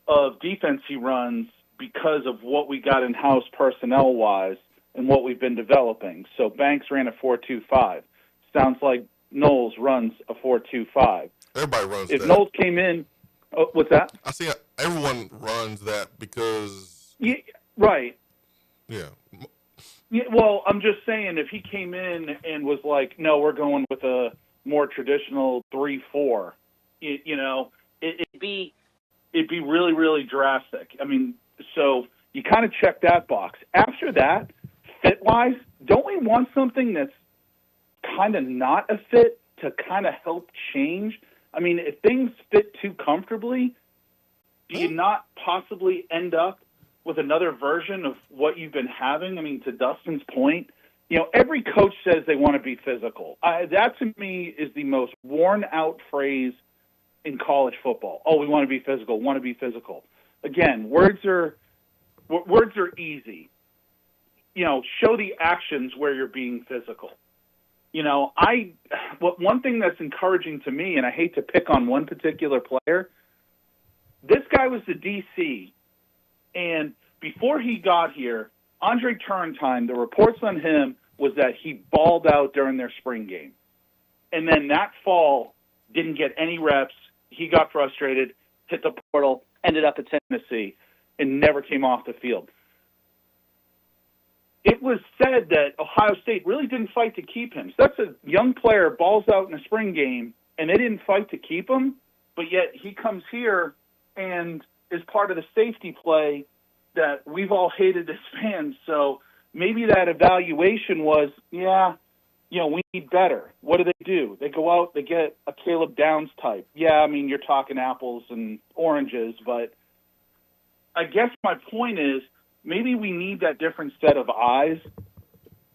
of defense he runs because of what we got in-house personnel-wise and what we've been developing. So Banks ran a 4-2-5. Sounds like Knowles runs a 4-2-5.
Everybody runs
if
that.
Knowles came in, what's that?
I see everyone runs that because...
Yeah, right.
Yeah.
Yeah, well, I'm just saying if he came in and was like, no, we're going with a more traditional 3-4, it'd be really, really drastic. I mean, so you kind of check that box. After that, fit-wise, don't we want something that's kind of not a fit to kind of help change? I mean, if things fit too comfortably, do you not possibly end up with another version of what you've been having? I mean, to Dustin's point, every coach says they want to be physical. That, to me, is the most worn-out phrase in college football. Oh, we want to be physical, want to be physical. Again, words are easy. Show the actions where you're being physical. One thing that's encouraging to me, and I hate to pick on one particular player, this guy was the DC, and before he got here, Andre Turrentine, the reports on him was that he balled out during their spring game. And then that fall, didn't get any reps. He got frustrated, hit the portal, ended up at Tennessee, and never came off the field. It was said that Ohio State really didn't fight to keep him. So that's a young player, balls out in a spring game, and they didn't fight to keep him, but yet he comes here and is part of the safety play that we've all hated as fans. So maybe that evaluation was, we need better. What do? They go out, they get a Caleb Downs type. Yeah, I mean, you're talking apples and oranges, but I guess my point is maybe we need that different set of eyes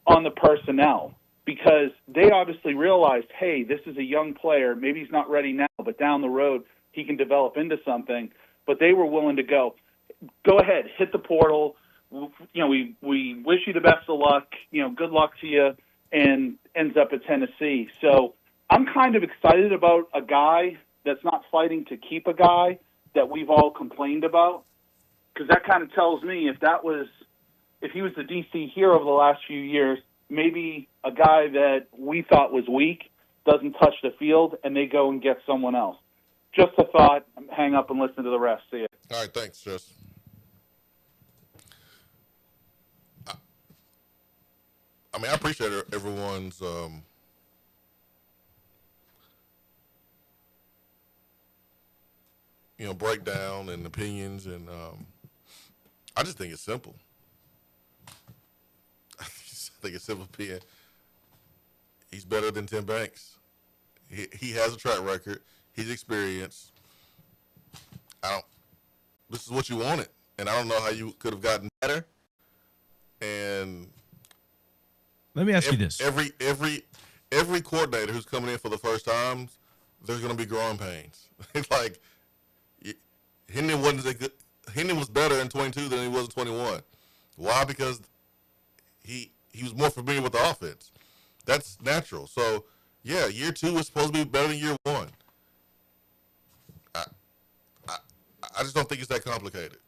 on the personnel because they obviously realized, hey, this is a young player. Maybe he's not ready now, but down the road he can develop into something. But they were willing to go ahead, hit the portal. We wish you the best of luck. Good luck to you, and ends up at Tennessee. So I'm kind of excited about a guy that's not fighting to keep a guy that we've all complained about, because that kind of tells me if he was the DC here over the last few years, maybe a guy that we thought was weak doesn't touch the field, and they go and get someone else. Just a thought. Hang up and listen to the rest. See you.
All right, thanks, Jess. I mean, I appreciate everyone's breakdown and opinions, and I just think it's simple. I think it's simple, being he's better than Tim Banks. He has a track record. He's experienced. This is what you wanted, and I don't know how you could have gotten better. And
let me ask you this:
every coordinator who's coming in for the first time, there's going to be growing pains. Like Hendon wasn't that good. Hendon was better in 22 than he was in 21. Why? Because he was more familiar with the offense. That's natural. So yeah, year 2 is supposed to be better than year 1. I just don't think it's that complicated.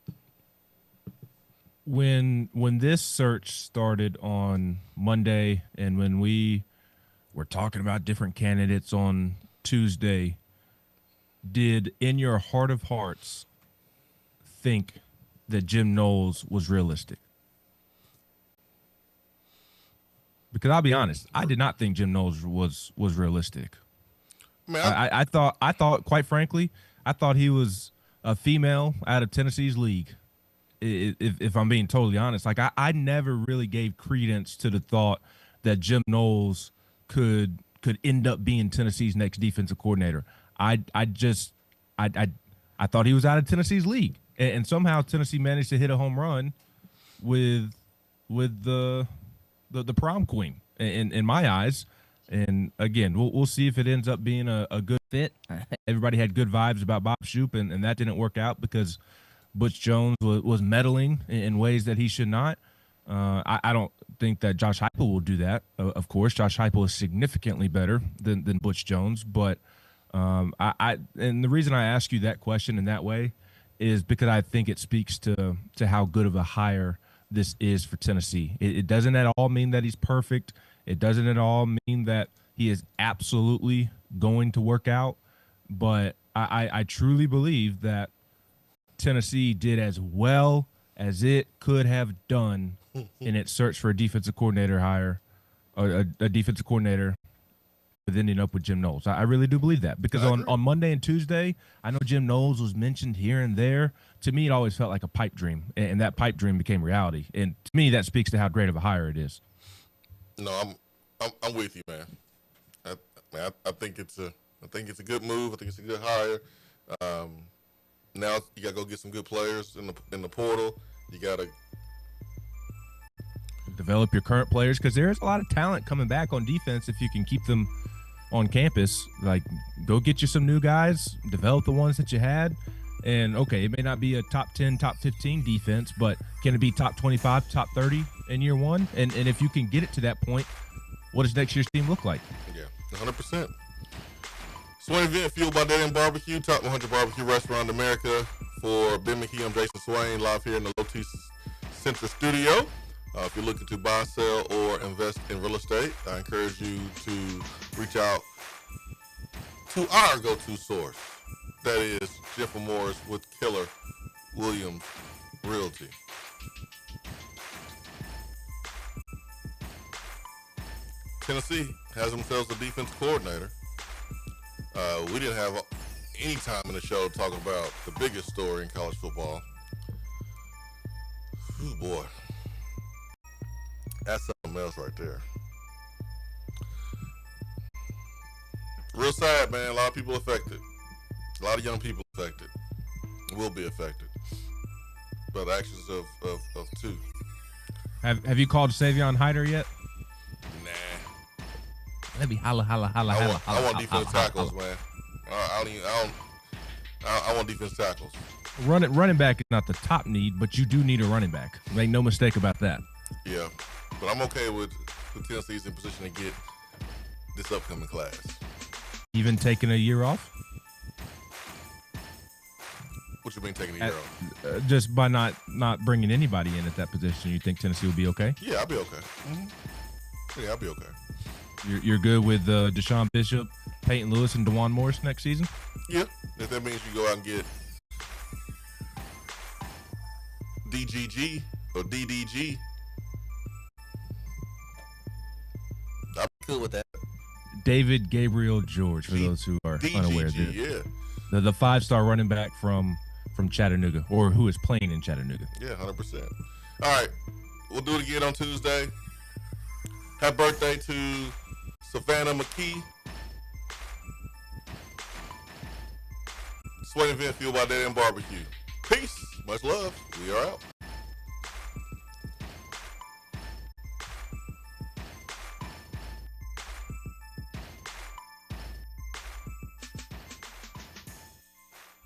When this search started on Monday, and when we were talking about different candidates on Tuesday, did in your heart of hearts think that Jim Knowles was realistic? Because I'll be honest, I did not think Jim Knowles was realistic. I thought, quite frankly, I thought he was a female out of Tennessee's league. If I'm being totally honest, like I never really gave credence to the thought that Jim Knowles could end up being Tennessee's next defensive coordinator. I thought he was out of Tennessee's league, and somehow Tennessee managed to hit a home run with the prom queen in my eyes. And again, we'll see if it ends up being a good fit. Everybody had good vibes about Bob Shoop, and that didn't work out because Butch Jones was meddling in ways that he should not. I don't think that Josh Heupel will do that. Of course, Josh Heupel is significantly better than Butch Jones. But and the reason I ask you that question in that way is because I think it speaks to how good of a hire this is for Tennessee. It doesn't at all mean that he's perfect. It doesn't at all mean that he is absolutely going to work out. But I truly believe that Tennessee did as well as it could have done in its search for a defensive coordinator hire, or a defensive coordinator with ending up with Jim Knowles. I really do believe that, because on Monday and Tuesday, I know Jim Knowles was mentioned here and there. To me, it always felt like a pipe dream, and that pipe dream became reality. And to me, that speaks to how great of a hire it is.
No, I'm with you, man. I think it's a good move. I think it's a good hire. Now you gotta go get some good players in the portal. You gotta
develop your current players, because there's a lot of talent coming back on defense if you can keep them on campus. Like, go get you some new guys, develop the ones that you had, and okay, it may not be a top 10, top 15 defense, but can it be top 25, top 30 in year 1? And if you can get it to that point, what does next year's team look like?
Yeah, 100%. Swain Event, fueled by Dead End Barbecue, top 100 barbecue restaurant in America. For Ben McKee, I'm Jason Swain, live here in the Low T Center studio. If you're looking to buy, sell, or invest in real estate, I encourage you to reach out to our go-to source. That is Jennifer Morris with Keller Williams Realty. Tennessee has themselves a defense coordinator. We didn't have any time in the show to talk about the biggest story in college football. Oh boy, that's something else right there. Real sad, man. A lot of people affected. A lot of young people affected. Will be affected by the actions of two.
Have you called Savion Hyder yet?
Nah.
Let me holla.
I want defensive tackles, man. I want defensive tackles.
Running back is not the top need, but you do need a running back. Make no mistake about that.
Yeah, but I'm okay with Tennessee's in position to get this upcoming class.
Even taking a year off?
What you mean taking a year off?
Just by not bringing anybody in at that position, you think Tennessee will be okay?
Yeah, I'll be okay. Mm-hmm. Yeah, I'll be okay.
You're good with Deshaun Bishop, Peyton Lewis, and DeJuan Morris next season?
Yeah, if that means you go out and get DGG or DDG, I'm cool with that.
David Gabriel George, for those who are unaware.
Yeah.
The 5-star running back from Chattanooga, or who is playing in Chattanooga.
Yeah, 100%. All right, we'll do it again on Tuesday. Happy birthday to Savannah McKee. Swain Event, fueled by Dead End Barbecue. Peace. Much love. We are out.